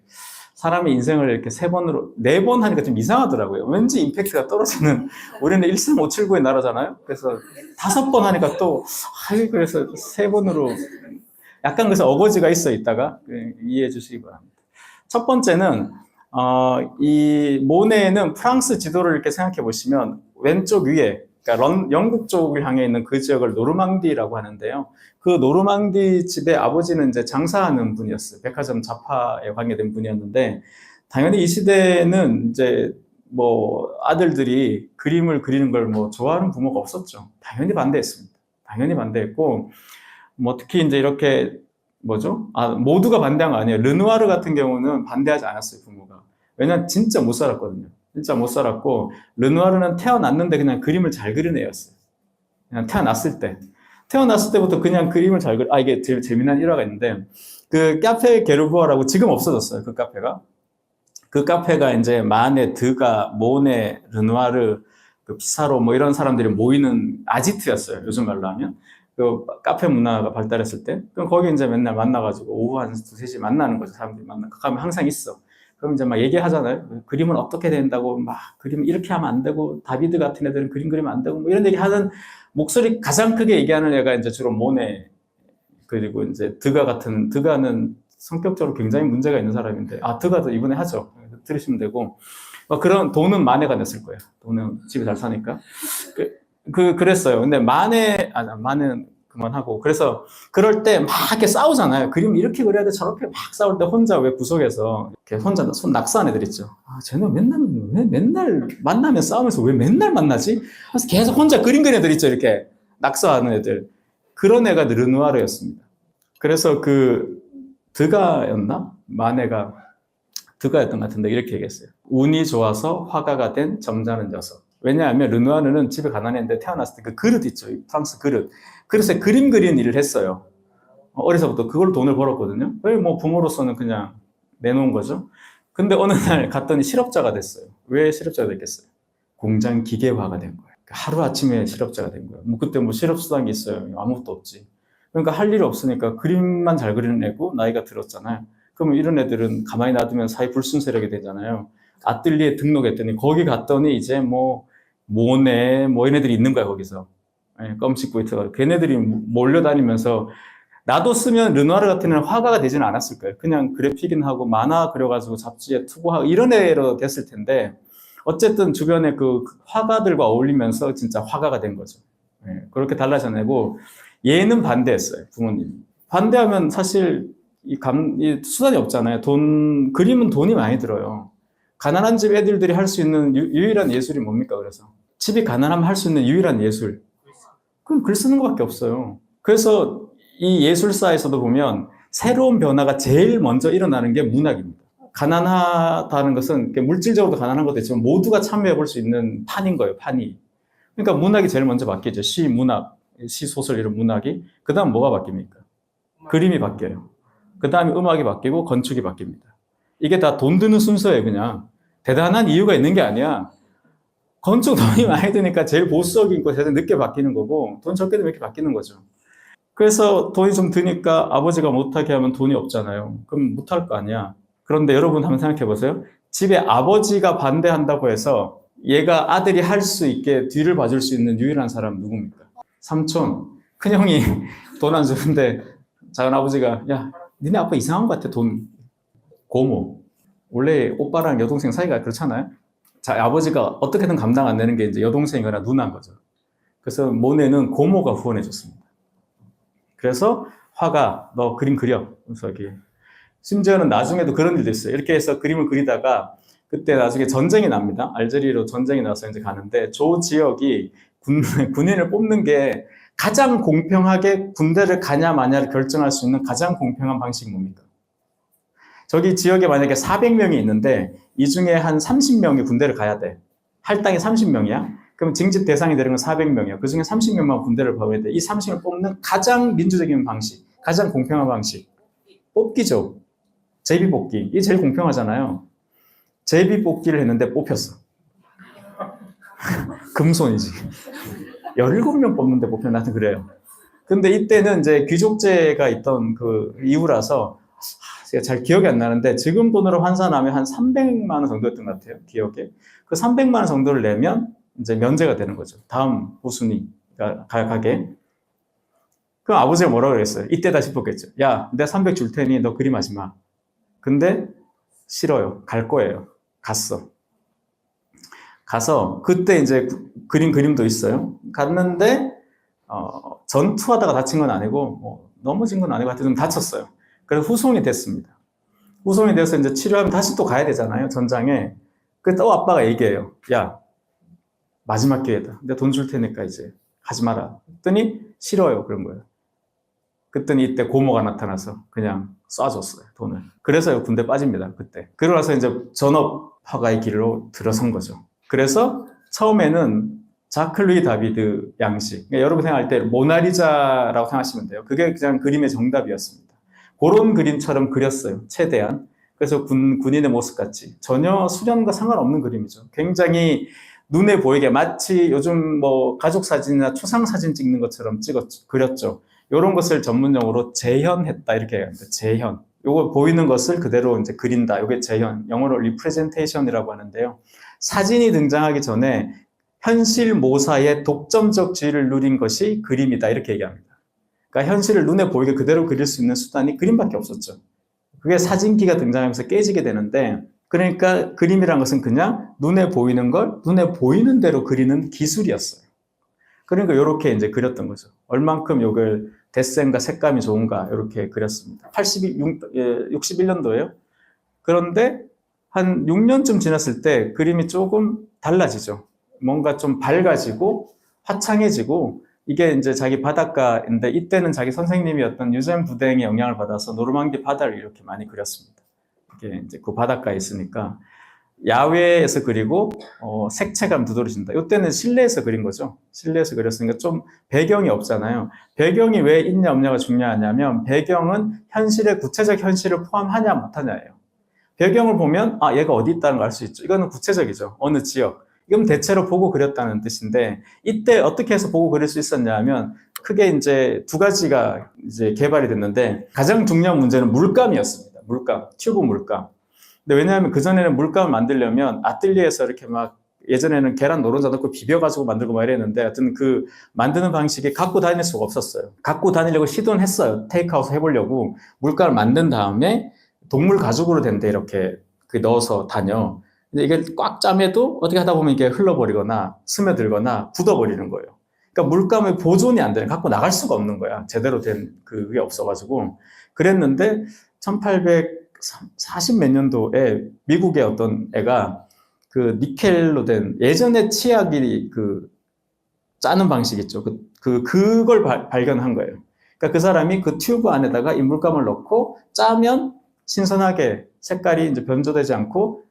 사람의 인생을 이렇게 세 번으로 네 번 하니까 좀 이상하더라고요. 왠지 임팩트가 떨어지는 우리는 13579의 나라잖아요. 그래서 5번 하니까 또 그래서 세 번으로 약간 그래서 어거지가 있다가 이해해 주시기 바랍니다. 첫 번째는 이 모네는 프랑스 지도를 이렇게 생각해 보시면 왼쪽 위에 그러니까 영국 쪽을 향해 있는 그 지역을 노르망디라고 하는데요. 그 노르망디 집의 아버지는 이제 장사하는 분이었어요. 백화점 잡화에 관계된 분이었는데 당연히 이 시대는 이제 뭐 아들들이 그림을 그리는 걸 뭐 좋아하는 부모가 없었죠. 당연히 반대했습니다. 당연히 반대했고 뭐 특히 이제 이렇게 뭐죠? 모두가 반대한 거 아니에요. 르누아르 같은 경우는 반대하지 않았어요, 부모가. 왜냐면 진짜 못 살았거든요. 진짜 못 살았고 르누아르는 태어났는데 그냥 그림을 잘 그리는 애였어요. 그냥 태어났을 때부터 그냥 그림을 잘 그려. 이게 제일 재미난 일화가 있는데 그 카페 게르부아라고 지금 없어졌어요. 그 카페가. 그 카페가 이제 마네, 드가, 모네, 르누아르, 그 피사로 뭐 이런 사람들이 모이는 아지트였어요. 요즘 말로 하면. 그 카페 문화가 발달했을 때. 그럼 거기 이제 맨날 만나가지고 오후 한 2, 3시 만나는 거죠. 사람들이 가면 항상 있어. 그럼 이제 막 얘기하잖아요. 그림은 어떻게 된다고, 막, 그림 이렇게 하면 안 되고, 다비드 같은 애들은 그림 그리면 안 되고, 뭐 이런 얘기 하는 목소리 가장 크게 얘기하는 애가 이제 주로 모네, 그리고 이제 드가는 성격적으로 굉장히 문제가 있는 사람인데, 드가도 이번에 하죠. 들으시면 되고, 그런 돈은 마네가 냈을 거예요. 돈은 집에 잘 사니까. 그랬어요. 근데 마네는 그만하고. 그래서 그럴 때 막 이렇게 싸우잖아요. 그림 이렇게 그려야 돼. 저렇게 막 싸울 때 혼자 왜 구석에서 이렇게 혼자 손 낙서한 애들 있죠. 쟤는 왜 맨날 만나면 싸우면서 왜 맨날 만나지? 그래서 계속 혼자 그림 그리는 애들 있죠. 이렇게 낙서하는 애들. 그런 애가 르누아르였습니다. 그래서 그 드가였나? 마네가 드가였던 것 같은데 이렇게 얘기했어요. 운이 좋아서 화가가 된 점잖은 녀석. 왜냐하면 르누아르는 집에 가난했는데 태어났을 때 그 그릇 있죠. 프랑스 그릇. 그릇에 그림 그리는 일을 했어요. 어려서부터 그걸 돈을 벌었거든요. 뭐 부모로서는 그냥 내놓은 거죠. 근데 어느 날 갔더니 실업자가 됐어요. 왜 실업자가 됐겠어요? 공장 기계화가 된 거예요. 하루아침에 실업자가 된 거예요. 뭐 그때 뭐 실업수당이 있어요. 아무것도 없지. 그러니까 할 일이 없으니까 그림만 잘 그리는 애고 나이가 들었잖아요. 그러면 이런 애들은 가만히 놔두면 사회 불순세력이 되잖아요. 아뜰리에 등록했더니 거기 갔더니 이제 뭐 모네 뭐 이런 애들이 있는 거야 거기서. 껌 씹고 있어가지고 걔네들이 몰려다니면서 나도 쓰면 르누아르 같은 애는 화가가 되지는 않았을 거예요. 그냥 그래픽인하고 만화 그려가지고 잡지에 투고하고 이런 애로 됐을 텐데 어쨌든 주변에 그 화가들과 어울리면서 진짜 화가가 된 거죠. 그렇게 달라져내고 얘는 반대했어요. 부모님이. 반대하면 사실 이 수단이 없잖아요. 그림은 돈이 많이 들어요. 가난한 집 애들들이 할 수 있는 유일한 예술이 뭡니까? 그래서 집이 가난하면 할 수 있는 유일한 예술. 그건 글 쓰는 것밖에 없어요. 그래서 이 예술사에서도 보면 새로운 변화가 제일 먼저 일어나는 게 문학입니다. 가난하다는 것은 물질적으로도 가난한 것도 있지만 모두가 참여해 볼 수 있는 판인 거예요, 판이. 그러니까 문학이 제일 먼저 바뀌죠. 시, 문학, 시, 소설 이런 문학이. 그 다음 뭐가 바뀝니까? 그림이 바뀌어요. 그 다음에 음악이 바뀌고 건축이 바뀝니다. 이게 다 돈 드는 순서예요, 그냥. 대단한 이유가 있는 게 아니야. 건축 돈이 많이 드니까 제일 보수적인 곳에서 늦게 바뀌는 거고, 돈 적게 들면 이렇게 바뀌는 거죠. 그래서 돈이 좀 드니까 아버지가 못하게 하면 돈이 없잖아요. 그럼 못할 거 아니야. 그런데 여러분 한번 생각해 보세요. 집에 아버지가 반대한다고 해서 얘가 아들이 할 수 있게 뒤를 봐줄 수 있는 유일한 사람 누굽니까? 삼촌. 큰형이 돈 안 주는데 작은 아버지가 야, 니네 아빠 이상한 것 같아, 돈. 고모. 원래 오빠랑 여동생 사이가 그렇잖아요. 자, 아버지가 어떻게든 감당 안 되는 게 이제 여동생이거나 누나인 거죠. 그래서 모네는 고모가 후원해 줬습니다. 그래서 화가 너 그림 그려. 그래서 심지어는 나중에도 그런 일도 있어요. 이렇게 해서 그림을 그리다가 그때 나중에 전쟁이 납니다. 알제리로 전쟁이 나서 이제 가는데 저 지역이 군인을 뽑는 게 가장 공평하게 군대를 가냐 마냐를 결정할 수 있는 가장 공평한 방식이 뭡니까? 저기 지역에 만약에 400명이 있는데 이 중에 한 30명이 군대를 가야 돼. 할당이 30명이야. 그럼 징집 대상이 되는 건 400명이야. 그 중에 30명만 군대를 가야 돼. 이 30을 뽑는 가장 민주적인 방식, 가장 공평한 방식. 뽑기죠. 제비뽑기. 이게 제일 공평하잖아요. 제비뽑기를 했는데 뽑혔어. 금손이지. 17명 뽑는데 뽑혀. 나한테 그래요. 근데 이때는 이제 귀족제가 있던 그 이후라서 제가 잘 기억이 안 나는데 지금 돈으로 환산하면 한 300만 원 정도였던 것 같아요. 기억에. 그 300만 원 정도를 내면 이제 면제가 되는 거죠. 다음 후순위가 가게. 그럼 아버지가 뭐라고 그랬어요? 이때다 싶었겠죠. 야, 내가 300 줄 테니 너 그림하지 마. 근데 싫어요. 갈 거예요. 갔어. 가서 그때 이제 그림도 있어요. 갔는데 전투하다가 다친 건 아니고 뭐 넘어진 건 아니고 하여튼 좀 다쳤어요. 그래서 후송이 됐습니다. 후송이 돼서 이제 치료하면 다시 또 가야 되잖아요. 전장에. 그때 또 아빠가 얘기해요. 야, 마지막 기회다. 내가 돈 줄 테니까 이제 하지 마라. 그랬더니 싫어요. 그런 거예요. 그랬더니 이때 고모가 나타나서 그냥 쏴줬어요. 돈을. 그래서 군대 빠집니다. 그때. 그러고 나서 이제 전업화가의 길로 들어선 거죠. 그래서 처음에는 자크 루이 다비드 양식. 그러니까 여러분 생각할 때 모나리자라고 생각하시면 돼요. 그게 그냥 그림의 정답이었습니다. 그런 그림처럼 그렸어요. 최대한. 그래서 군인의 모습같이. 전혀 수련과 상관없는 그림이죠. 굉장히 눈에 보이게 마치 요즘 뭐 가족 사진이나 초상 사진 찍는 것처럼 그렸죠. 이런 것을 전문용어로 재현했다 이렇게 얘기합니다. 재현. 요거 보이는 것을 그대로 이제 그린다. 이게 재현. 영어로 representation이라고 하는데요. 사진이 등장하기 전에 현실 모사의 독점적 지위를 누린 것이 그림이다 이렇게 얘기합니다. 그러니까 현실을 눈에 보이게 그대로 그릴 수 있는 수단이 그림밖에 없었죠. 그게 사진기가 등장하면서 깨지게 되는데 그러니까 그림이란 것은 그냥 눈에 보이는 걸 눈에 보이는 대로 그리는 기술이었어요. 그러니까 이렇게 이제 그렸던 거죠. 얼만큼 이걸 데센과 색감이 좋은가 이렇게 그렸습니다. 61년도예요. 그런데 한 6년쯤 지났을 때 그림이 조금 달라지죠. 뭔가 좀 밝아지고 화창해지고 이게 이제 자기 바닷가인데 이때는 자기 선생님이었던 유젠 부댕의 영향을 받아서 노르망디 바다를 이렇게 많이 그렸습니다. 이게 이제 그 바닷가에 있으니까 야외에서 그리고 색채감 두드러진다. 이때는 실내에서 그린 거죠. 실내에서 그렸으니까 좀 배경이 없잖아요. 배경이 왜 있냐 없냐가 중요하냐면 배경은 현실의 구체적 현실을 포함하냐 못하냐예요. 배경을 보면 아 얘가 어디 있다는 걸 알 수 있죠. 이거는 구체적이죠. 어느 지역. 이건 대체로 보고 그렸다는 뜻인데 이때 어떻게 해서 보고 그릴 수 있었냐면 크게 이제 두 가지가 이제 개발이 됐는데 가장 중요한 문제는 물감이었습니다. 물감, 튜브 물감. 근데 왜냐하면 그전에는 물감을 만들려면 아뜰리에서 이렇게 막 예전에는 계란 노른자 넣고 비벼가지고 만들고 막 이랬는데 하여튼 그 만드는 방식이 갖고 다닐 수가 없었어요. 갖고 다니려고 시도는 했어요. 테이크아웃 해보려고 물감을 만든 다음에 동물 가죽으로 된데 이렇게 넣어서 다녀. 근데 이게 꽉 짜매도 어떻게 하다 보면 이게 흘러버리거나 스며들거나 굳어버리는 거예요. 그러니까 물감의 보존이 안 되는, 갖고 나갈 수가 없는 거야. 제대로 된 그게 없어가지고. 그랬는데 1840 몇 년도에 미국의 어떤 애가 그 니켈로 된 예전에 치약이 그 짜는 방식 있죠. 그걸 발견한 거예요. 그러니까 그 사람이 그 튜브 안에다가 이 물감을 넣고 짜면 신선하게 색깔이 이제 변조되지 않고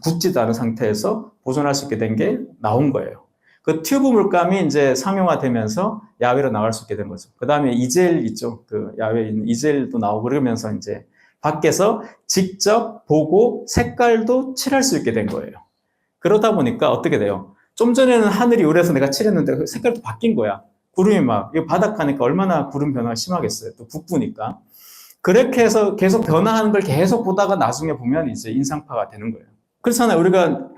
굳지도 않은 상태에서 보존할 수 있게 된 게 나온 거예요. 그 튜브 물감이 이제 상용화되면서 야외로 나갈 수 있게 된 거죠. 그 다음에 이젤 있죠. 그 야외에 있는 이젤도 나오고 그러면서 이제 밖에서 직접 보고 색깔도 칠할 수 있게 된 거예요. 그러다 보니까 어떻게 돼요? 좀 전에는 하늘이 우려서 내가 칠했는데 색깔도 바뀐 거야. 구름이 막, 이거 바닷가니까 얼마나 구름 변화가 심하겠어요. 또 북부니까. 그렇게 해서 계속 변화하는 걸 계속 보다가 나중에 보면 이제 인상파가 되는 거예요. 그렇잖아요. 우리가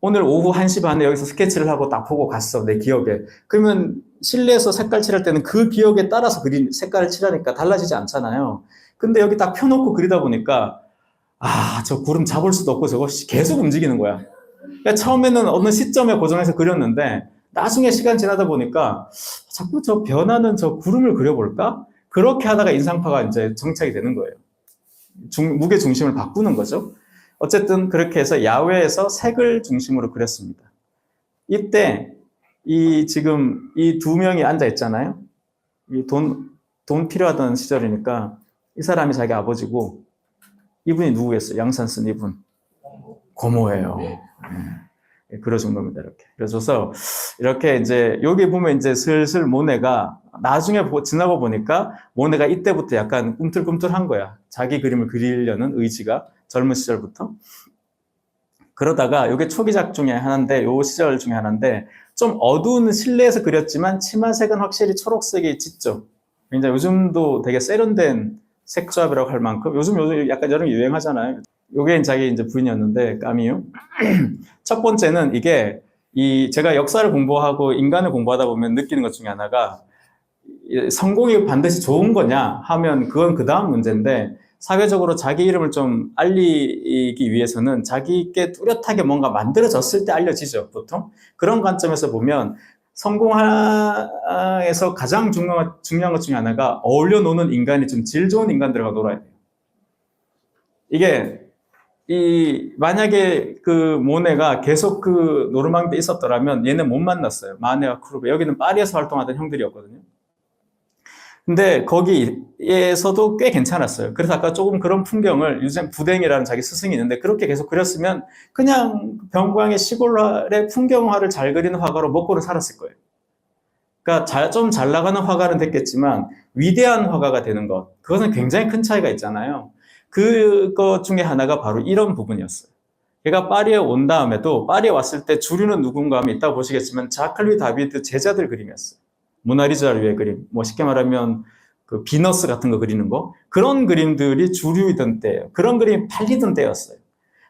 오늘 오후 1시 반에 여기서 스케치를 하고 딱 보고 갔어. 내 기억에. 그러면 실내에서 색깔 칠할 때는 그 기억에 따라서 그린 색깔을 칠하니까 달라지지 않잖아요. 근데 여기 딱 펴놓고 그리다 보니까 저 구름 잡을 수도 없고 저거 계속 움직이는 거야. 그러니까 처음에는 어느 시점에 고정해서 그렸는데 나중에 시간 지나다 보니까 자꾸 저 변하는 저 구름을 그려볼까? 그렇게 하다가 인상파가 이제 정착이 되는 거예요. 무게 중심을 바꾸는 거죠. 어쨌든 그렇게 해서 야외에서 색을 중심으로 그렸습니다. 이때 지금 이 두 명이 앉아 있잖아요. 돈 필요하던 시절이니까 이 사람이 자기 아버지고 이분이 누구겠어요? 양산 쓴 이분. 고모예요. 그려준 겁니다. 이렇게. 그래서 이렇게 이제 여기 보면 이제 슬슬 모네가 나중에 지나고 보니까 모네가 이때부터 약간 꿈틀꿈틀한 거야. 자기 그림을 그리려는 의지가 젊은 시절부터. 그러다가 이게 초기작 중에 하나인데, 요 시절 중에 하나인데, 좀 어두운 실내에서 그렸지만 치마색은 확실히 초록색이 짙죠. 굉장히 요즘도 되게 세련된 색조합이라고 할 만큼 요즘 약간 이런 게 유행하잖아요. 요게 자기 이제 부인이었는데 까미유. 첫 번째는 이게 제가 역사를 공부하고 인간을 공부하다 보면 느끼는 것 중에 하나가 성공이 반드시 좋은 거냐 하면 그건 그 다음 문제인데 사회적으로 자기 이름을 좀 알리기 위해서는 자기께 뚜렷하게 뭔가 만들어졌을 때 알려지죠, 보통. 그런 관점에서 보면 성공에서 가장 중요한 것 중에 하나가 어울려 노는 인간이 좀 질 좋은 인간들과 놀아야 돼요. 이게 만약에 그 모네가 계속 그 노르망디에 있었더라면 얘는 못 만났어요. 마네와 크루베. 여기는 파리에서 활동하던 형들이었거든요. 근데 거기에서도 꽤 괜찮았어요. 그래서 아까 조금 그런 풍경을 유젠 부댕이라는 자기 스승이 있는데 그렇게 계속 그렸으면 그냥 병광의 시골의 풍경화를 잘 그리는 화가로 먹고는 살았을 거예요. 그러니까 좀 잘 나가는 화가는 됐겠지만 위대한 화가가 되는 것, 그것은 굉장히 큰 차이가 있잖아요. 그것 중에 하나가 바로 이런 부분이었어요. 걔가 파리에 온 다음에도 파리에 왔을 때 주류는 누군가 하면 이따 보시겠지만 자클리 다비드 제자들 그림이었어요. 모나리자를 위해 그림, 뭐 쉽게 말하면 그 비너스 같은 거 그리는 거, 그런 그림들이 주류이던 때예요. 그런 그림이 팔리던 때였어요.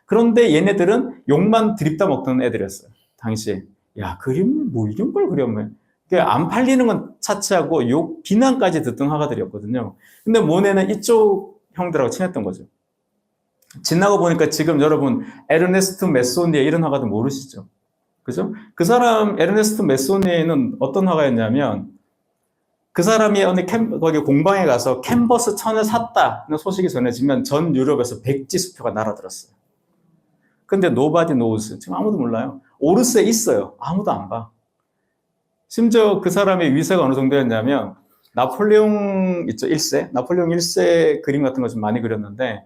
그런데 얘네들은 욕만 드립다 먹던 애들이었어요. 당시에. 야, 그림 뭐 이런 걸 그려면 안 팔리는 건 차치하고 욕 비난까지 듣던 화가들이었거든요. 근데 모네는 이쪽 형들하고 친했던 거죠. 지나고 보니까 지금 여러분 에르네스트 메소니에 이런 화가들 모르시죠? 그죠? 그 사람 에르네스트 메소니에는 어떤 화가였냐면 그 사람이 어느 거기 공방에 가서 캔버스 천을 샀다는 소식이 전해지면 전 유럽에서 백지 수표가 날아들었어요. 근데 nobody knows. 지금 아무도 몰라요. 오르스에 있어요. 아무도 안 봐. 심지어 그 사람의 위세가 어느 정도였냐면 나폴레옹 있죠, 1세. 나폴레옹 1세 그림 같은 거 좀 많이 그렸는데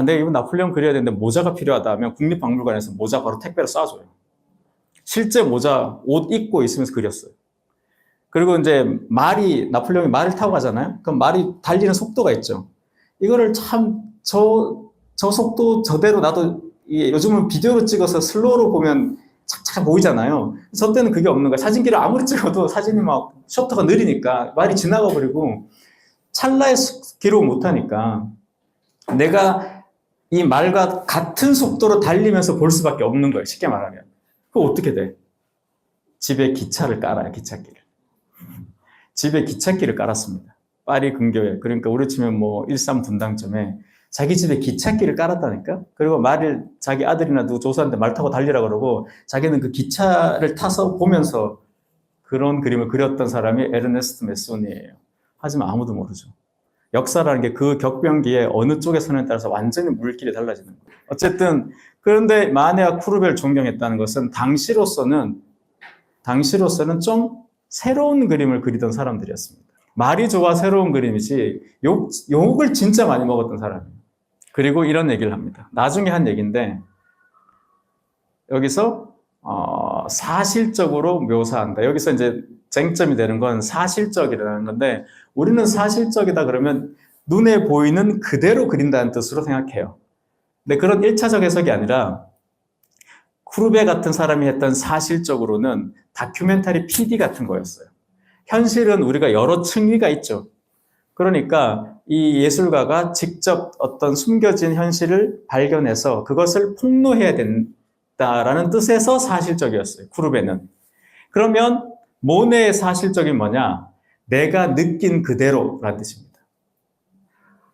내가 이번 나폴레옹 그려야 되는데 모자가 필요하다 하면 국립박물관에서 모자 바로 택배로 쏴줘요. 실제 모자 옷 입고 있으면서 그렸어요. 그리고 이제 나폴레옹이 말을 타고 가잖아요. 그럼 말이 달리는 속도가 있죠. 이거를 참 저 속도 저대로 나도 요즘은 비디오로 찍어서 슬로우로 보면 착착 보이잖아요. 저 때는 그게 없는 거야. 사진기를 아무리 찍어도 사진이 막 셔터가 느리니까 말이 지나가 버리고 찰나의 기록을 못하니까 내가 이 말과 같은 속도로 달리면서 볼 수밖에 없는 거예요. 쉽게 말하면. 그거 어떻게 돼? 집에 기차를 깔아요. 기찻길을. 집에 기찻길을 깔았습니다. 파리 근교에. 그러니까 우리 치면 뭐 일산 분당점에 자기 집에 기찻길을 깔았다니까? 그리고 자기 아들이나 누구 조사한테 말 타고 달리라 그러고 자기는 그 기차를 타서 보면서 그런 그림을 그렸던 사람이 에르네스트 메소니예요. 하지만 아무도 모르죠. 역사라는 게 그 격변기에 어느 쪽에 서느냐에 따라서 완전히 물길이 달라지는 거예요. 어쨌든 그런데 마네와 쿠르베를 존경했다는 것은 당시로서는 좀 새로운 그림을 그리던 사람들이었습니다. 말이 좋아 새로운 그림이지 욕을 진짜 많이 먹었던 사람이에요. 그리고 이런 얘기를 합니다. 나중에 한 얘기인데 여기서 사실적으로 묘사한다. 여기서 이제 쟁점이 되는 건 사실적이라는 건데 우리는 사실적이다 그러면 눈에 보이는 그대로 그린다는 뜻으로 생각해요. 근데 그런 1차적 해석이 아니라 쿠르베 같은 사람이 했던 사실적으로는 다큐멘터리 PD 같은 거였어요. 현실은 우리가 여러 층위가 있죠. 그러니까 이 예술가가 직접 어떤 숨겨진 현실을 발견해서 그것을 폭로해야 된다라는 뜻에서 사실적이었어요. 쿠르베는. 그러면 모네의 사실적인 뭐냐? 내가 느낀 그대로라는 뜻입니다.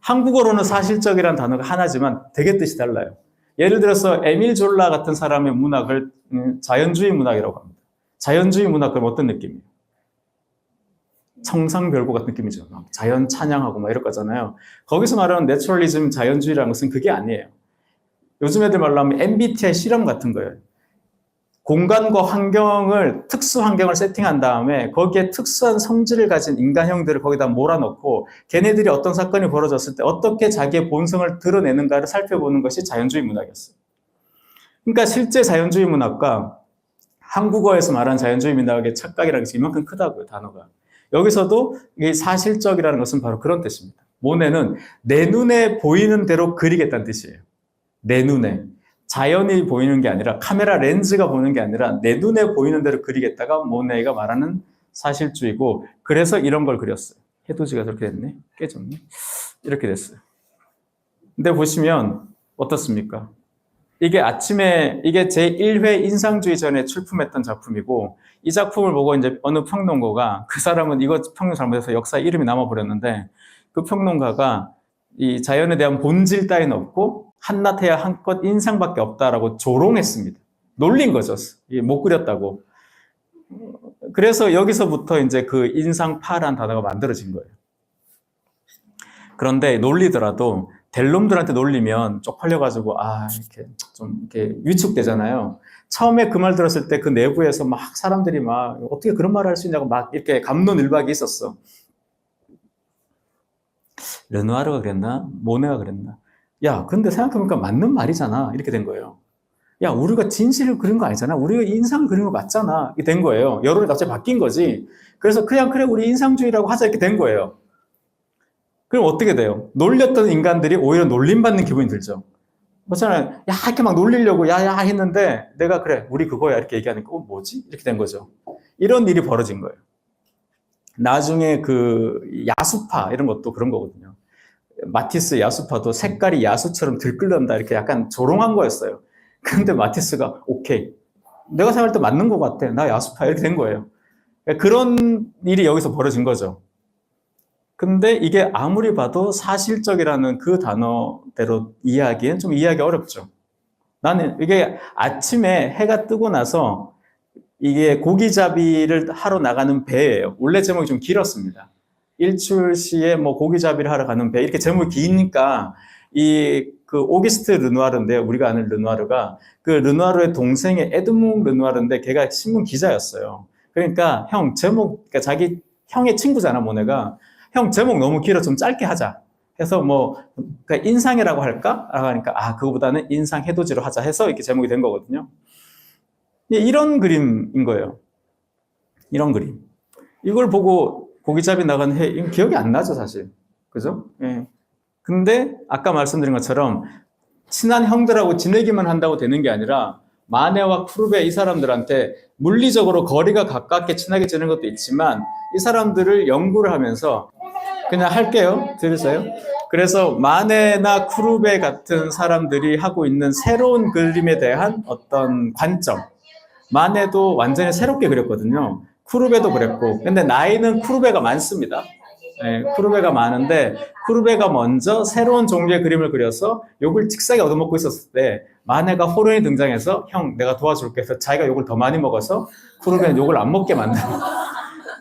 한국어로는 사실적이라는 단어가 하나지만 되게 뜻이 달라요. 예를 들어서 에밀 졸라 같은 사람의 문학을 자연주의 문학이라고 합니다. 자연주의 문학 그럼 어떤 느낌이에요? 청상별고 같은 느낌이죠. 자연 찬양하고 막 이럴 거잖아요. 거기서 말하는 내추럴리즘 자연주의라는 것은 그게 아니에요. 요즘 애들 말로 하면 MBTI 실험 같은 거예요. 공간과 환경을, 특수 환경을 세팅한 다음에 거기에 특수한 성질을 가진 인간형들을 거기다 몰아넣고 걔네들이 어떤 사건이 벌어졌을 때 어떻게 자기의 본성을 드러내는가를 살펴보는 것이 자연주의 문학이었어요. 그러니까 실제 자연주의 문학과 한국어에서 말하는 자연주의 문학의 착각이라는 것이 이만큼 크다고요, 단어가. 여기서도 이 사실적이라는 것은 바로 그런 뜻입니다. 모네는 내 눈에 보이는 대로 그리겠다는 뜻이에요. 내 눈에. 자연이 보이는 게 아니라, 카메라 렌즈가 보이는 게 아니라 내 눈에 보이는 대로 그리겠다가 모네가 말하는 사실주의고, 그래서 이런 걸 그렸어요. 해돋이가 저렇게 됐네. 깨졌네. 이렇게 됐어요. 근데 보시면 어떻습니까? 이게 이게 제1회 인상주의전에 출품했던 작품이고, 이 작품을 보고 이제 어느 평론가가, 그 사람은 이거 평론 잘못해서 역사 이름이 남아버렸는데, 그 평론가가 이 자연에 대한 본질 따위는 없고, 한낱해야 한껏 인상밖에 없다라고 조롱했습니다. 놀린 거죠. 못 그렸다고. 그래서 여기서부터 이제 그 인상파라는 단어가 만들어진 거예요. 그런데 놀리더라도 될 놈들한테 놀리면 쪽팔려가지고 이렇게 좀 이렇게 위축되잖아요. 처음에 그 말 들었을 때 그 내부에서 막 사람들이 막 어떻게 그런 말을 할 수 있냐고 막 이렇게 갑론을박이 있었어. 르누아르가 그랬나? 모네가 그랬나? 야, 근데 생각해보니까 맞는 말이잖아. 이렇게 된 거예요. 야, 우리가 진실을 그린 거 아니잖아. 우리가 인상을 그린 거 맞잖아. 이렇게 된 거예요. 여론이 갑자기 바뀐 거지. 그래서 그냥 그래 우리 인상주의라고 하자 이렇게 된 거예요. 그럼 어떻게 돼요? 놀렸던 인간들이 오히려 놀림받는 기분이 들죠. 그렇잖아요. 야, 이렇게 막 놀리려고 야야 했는데 내가 그래 우리 그거야 이렇게 얘기하니까 뭐지? 이렇게 된 거죠. 이런 일이 벌어진 거예요. 나중에 그 야수파 이런 것도 그런 거거든요. 마티스 야수파도 색깔이 야수처럼 들끓는다 이렇게 약간 조롱한 거였어요. 근데 마티스가 오케이. 내가 생각할 때 맞는 것 같아. 나 야수파 이렇게 된 거예요. 그런 일이 여기서 벌어진 거죠. 근데 이게 아무리 봐도 사실적이라는 그 단어대로 이해하기엔 좀 이해하기 어렵죠. 나는 이게 아침에 해가 뜨고 나서 이게 고기잡이를 하러 나가는 배예요. 원래 제목이 좀 길었습니다. 일출시에 뭐 고기잡이를 하러 가는 배 이렇게 제목이 기니까 그 오기스트 르누아르인데요. 우리가 아는 르누아르가 그 르누아르의 동생의 에드몽 르누아르인데 걔가 신문 기자였어요. 그러니까 그러니까 자기 형의 친구잖아 모네가. 형 제목 너무 길어 좀 짧게 하자 해서 그러니까 인상이라고 할까? 하니까 그거보다는 인상 해돋이로 하자 해서 이렇게 제목이 된 거거든요. 이런 그림인 거예요. 이런 그림. 이걸 보고 고기잡이 나간 기억이 안 나죠 사실. 그죠? 예. 근데 아까 말씀드린 것처럼 친한 형들하고 지내기만 한다고 되는 게 아니라 마네와 쿠르베 이 사람들한테 물리적으로 거리가 가깝게 친하게 지내는 것도 있지만 이 사람들을 연구를 하면서 그냥 할게요. 들으세요? 그래서 마네나 쿠르베 같은 사람들이 하고 있는 새로운 그림에 대한 어떤 관점. 마네도 완전히 새롭게 그렸거든요. 쿠르베도 그랬고. 근데 나이는 쿠르베가 많습니다. 네, 쿠르베가 많은데 쿠르베가 먼저 새로운 종류의 그림을 그려서 욕을 직사게 얻어먹고 있었을 때 마네가 호련히 등장해서 형 내가 도와줄게 해서 자기가 욕을 더 많이 먹어서 쿠르베는 욕을 안 먹게 만드는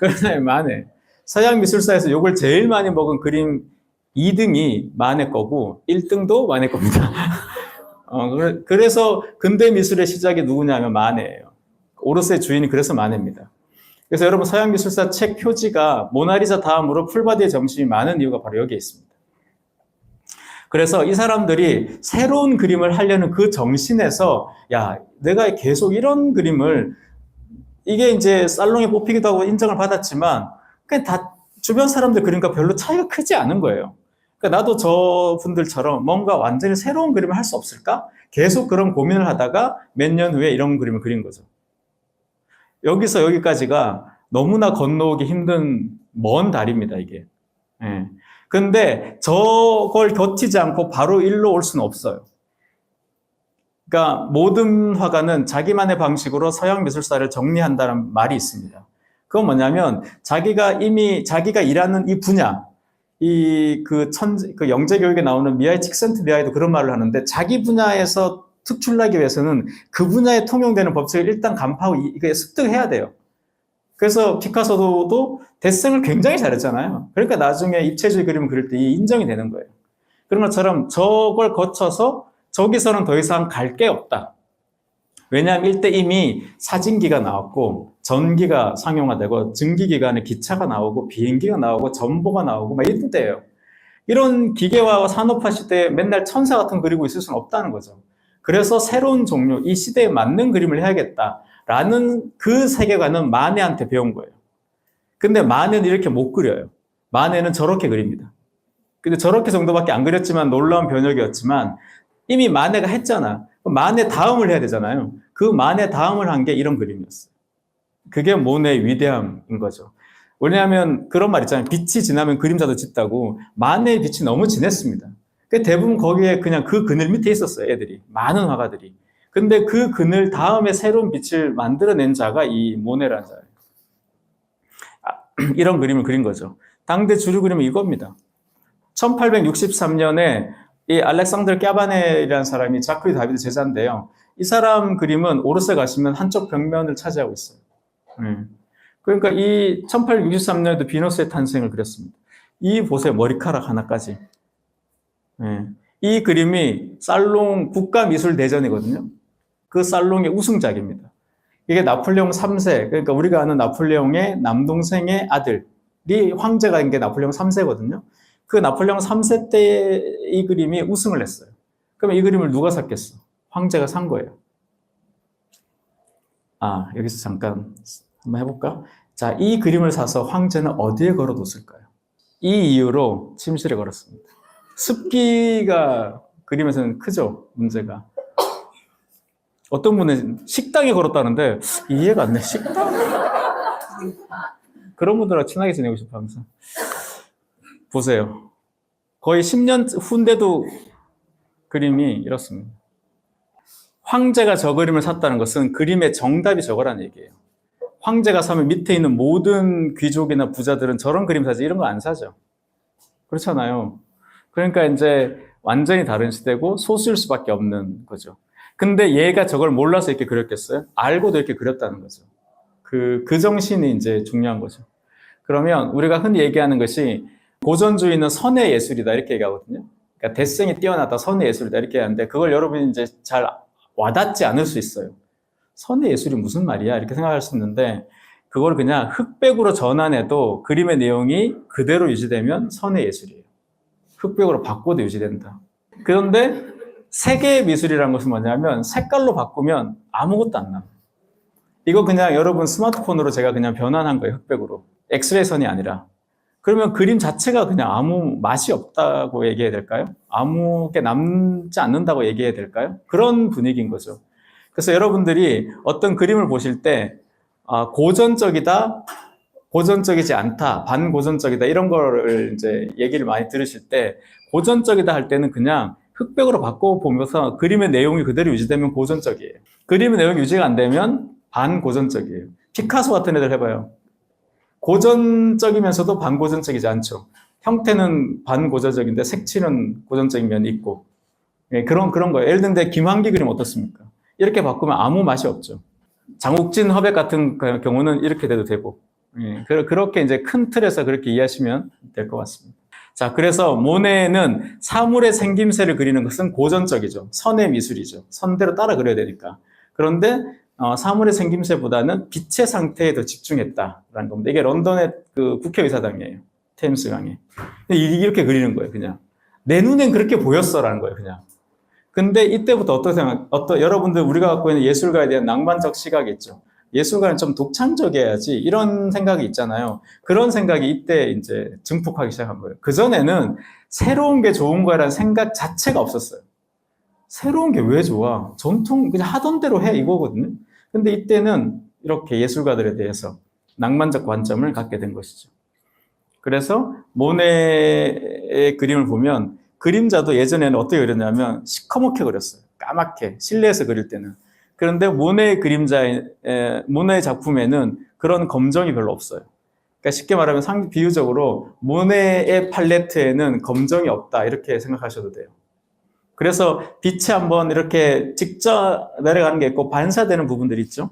그래서 마네. 서양 미술사에서 욕을 제일 많이 먹은 그림 2등이 마네 거고 1등도 마네 겁니다. 그래서 근대 미술의 시작이 누구냐면 마네예요. 오르세의 주인이 그래서 마네입니다. 그래서 여러분 서양 미술사 책 표지가 모나리자 다음으로 풀바디의 점심이 많은 이유가 바로 여기에 있습니다. 그래서 이 사람들이 새로운 그림을 하려는 그 정신에서 야 내가 계속 이런 그림을 이게 이제 살롱에 뽑히기도 하고 인정을 받았지만 그냥 다 주변 사람들 그림과 별로 차이가 크지 않은 거예요. 그러니까 나도 저분들처럼 뭔가 완전히 새로운 그림을 할 수 없을까? 계속 그런 고민을 하다가 몇 년 후에 이런 그림을 그린 거죠. 여기서 여기까지가 너무나 건너오기 힘든 먼 다리입니다, 이게. 예. 근데 저걸 거치지 않고 바로 일로 올 수는 없어요. 그러니까 모든 화가는 자기만의 방식으로 서양 미술사를 정리한다는 말이 있습니다. 그건 뭐냐면 자기가 일하는 이 분야, 그 영재 교육에 나오는 미하일 칙센트미하일도 그런 말을 하는데 자기 분야에서 특출나기 위해서는 그 분야에 통용되는 법칙을 일단 간파하고 이게 습득해야 돼요. 그래서 피카소도 데생을 굉장히 잘했잖아요. 그러니까 나중에 입체주의 그림을 그릴 때 인정이 되는 거예요. 그런 것처럼 저걸 거쳐서 저기서는 더 이상 갈 게 없다. 왜냐하면 이때 이미 사진기가 나왔고 전기가 상용화되고 증기기관에 기차가 나오고 비행기가 나오고 전보가 나오고 막 이런 때예요. 이런 기계화 산업화 시대에 맨날 천사 같은 그리고 있을 수는 없다는 거죠. 그래서 새로운 종류, 이 시대에 맞는 그림을 해야겠다라는 그 세계관은 마네한테 배운 거예요. 근데 마네는 이렇게 못 그려요. 마네는 저렇게 그립니다. 근데 저렇게 정도밖에 안 그렸지만 놀라운 변혁이었지만 이미 마네가 했잖아. 마네 다음을 해야 되잖아요. 그 마네 다음을 한 게 이런 그림이었어요. 그게 모네의 위대함인 거죠. 왜냐하면 그런 말 있잖아요. 빛이 진하면 그림자도 짙다고. 마네의 빛이 너무 진했습니다. 대부분 거기에 그냥 그 그늘 밑에 있었어요. 애들이. 많은 화가들이. 근데 그 그늘 다음에 새로운 빛을 만들어낸 자가 이 모네라는 자예요. 이런 그림을 그린 거죠. 당대 주류 그림은 이겁니다. 1863년에 이 알렉산드르 까바네라는 사람이 자크리 다비드 제자인데요. 이 사람 그림은 오르세 가시면 한쪽 벽면을 차지하고 있어요. 그러니까 이 1863년에도 비너스의 탄생을 그렸습니다. 이 보세요. 머리카락 하나까지. 이 그림이 살롱 국가미술대전이거든요. 그 살롱의 우승작입니다. 이게 나폴레옹 3세, 그러니까 우리가 아는 나폴레옹의 남동생의 아들이 황제가 된 게 나폴레옹 3세거든요. 그 나폴레옹 3세 때 이 그림이 우승을 했어요. 그러면 이 그림을 누가 샀겠어? 황제가 산 거예요. 여기서 잠깐 한번 해볼까? 자, 이 그림을 사서 황제는 어디에 걸어뒀을까요? 이 이유로 침실에 걸었습니다. 습기가 그림에서는 크죠, 문제가. 어떤 분은 식당에 걸었다는데 이해가 안 돼. 식당? 그런 분들하고 친하게 지내고 싶어 항상. 보세요. 거의 10년 후인데도 그림이 이렇습니다. 황제가 저 그림을 샀다는 것은 그림의 정답이 저거라는 얘기예요. 황제가 사면 밑에 있는 모든 귀족이나 부자들은 저런 그림 사지 이런 거 안 사죠. 그렇잖아요. 그러니까 이제 완전히 다른 시대고 소수일 수밖에 없는 거죠. 근데 얘가 저걸 몰라서 이렇게 그렸겠어요? 알고도 이렇게 그렸다는 거죠. 그 정신이 이제 중요한 거죠. 그러면 우리가 흔히 얘기하는 것이 고전주의는 선의 예술이다 이렇게 얘기하거든요. 그러니까 대성이 뛰어나다 선의 예술이다 이렇게 하는데 그걸 여러분이 이제 잘 와닿지 않을 수 있어요. 선의 예술이 무슨 말이야 이렇게 생각할 수 있는데 그걸 그냥 흑백으로 전환해도 그림의 내용이 그대로 유지되면 선의 예술이에요. 흑백으로 바꿔도 유지된다. 그런데 세계의 미술이라는 것은 뭐냐면 색깔로 바꾸면 아무것도 안 나와요. 이거 그냥 여러분 스마트폰으로 제가 그냥 변환한 거예요. 흑백으로. 엑스레이 선이 아니라. 그러면 그림 자체가 그냥 아무 맛이 없다고 얘기해야 될까요? 아무게 남지 않는다고 얘기해야 될까요? 그런 분위기인 거죠. 그래서 여러분들이 어떤 그림을 보실 때 고전적이다, 고전적이지 않다, 반고전적이다 이런 거를 이제 얘기를 많이 들으실 때 고전적이다 할 때는 그냥 흑백으로 바꿔보면서 그림의 내용이 그대로 유지되면 고전적이에요. 그림의 내용이 유지가 안 되면 반고전적이에요. 피카소 같은 애들 해봐요. 고전적이면서도 반고전적이지 않죠. 형태는 반고전적인데 색칠은 고전적인 면이 있고 그런 거예요. 예를 들면 김환기 그림 어떻습니까? 이렇게 바꾸면 아무 맛이 없죠. 장욱진 화백 같은 경우는 이렇게 돼도 되고 그렇게 이제 큰 틀에서 그렇게 이해하시면 될 것 같습니다. 자, 그래서 모네는 사물의 생김새를 그리는 것은 고전적이죠. 선의 미술이죠. 선대로 따라 그려야 되니까. 그런데 사물의 생김새보다는 빛의 상태에 더 집중했다라는 겁니다. 이게 런던의 그 국회의사당이에요. 테임스강에. 이렇게 그리는 거예요, 그냥. 내 눈엔 그렇게 보였어라는 거예요, 그냥. 근데 이때부터 여러분들 우리가 갖고 있는 예술가에 대한 낭만적 시각이 있죠. 예술가는 좀 독창적이어야지 이런 생각이 있잖아요. 그런 생각이 이때 이제 증폭하기 시작한 거예요. 그전에는 새로운 게 좋은 거라는 생각 자체가 없었어요. 새로운 게 왜 좋아? 전통 그냥 하던 대로 해 이거거든요. 근데 이때는 이렇게 예술가들에 대해서 낭만적 관점을 갖게 된 것이죠. 그래서 모네의 그림을 보면 그림자도 예전에는 어떻게 그렸냐면 시커멓게 그렸어요. 까맣게 실내에서 그릴 때는. 그런데 모네의 모네의 작품에는 그런 검정이 별로 없어요. 그러니까 쉽게 말하면 비유적으로 모네의 팔레트에는 검정이 없다 이렇게 생각하셔도 돼요. 그래서 빛이 한번 이렇게 직접 내려가는 게 있고 반사되는 부분들이 있죠.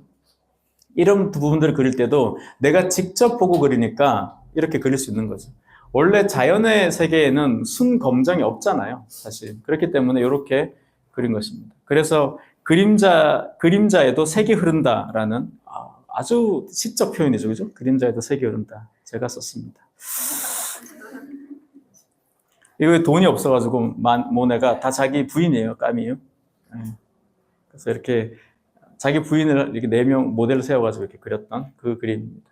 이런 부분들을 그릴 때도 내가 직접 보고 그리니까 이렇게 그릴 수 있는 거죠. 원래 자연의 세계에는 순 검정이 없잖아요, 사실. 그렇기 때문에 이렇게 그린 것입니다. 그래서 그림자에도 색이 흐른다라는 아주 시적 표현이죠. 그죠? 그림자에도 색이 흐른다. 제가 썼습니다. 이거 돈이 없어가지고 모네가 다 자기 부인이에요. 까미요. 그래서 이렇게 자기 부인을 이렇게 4명 모델을 세워가지고 이렇게 그렸던 그 그림입니다.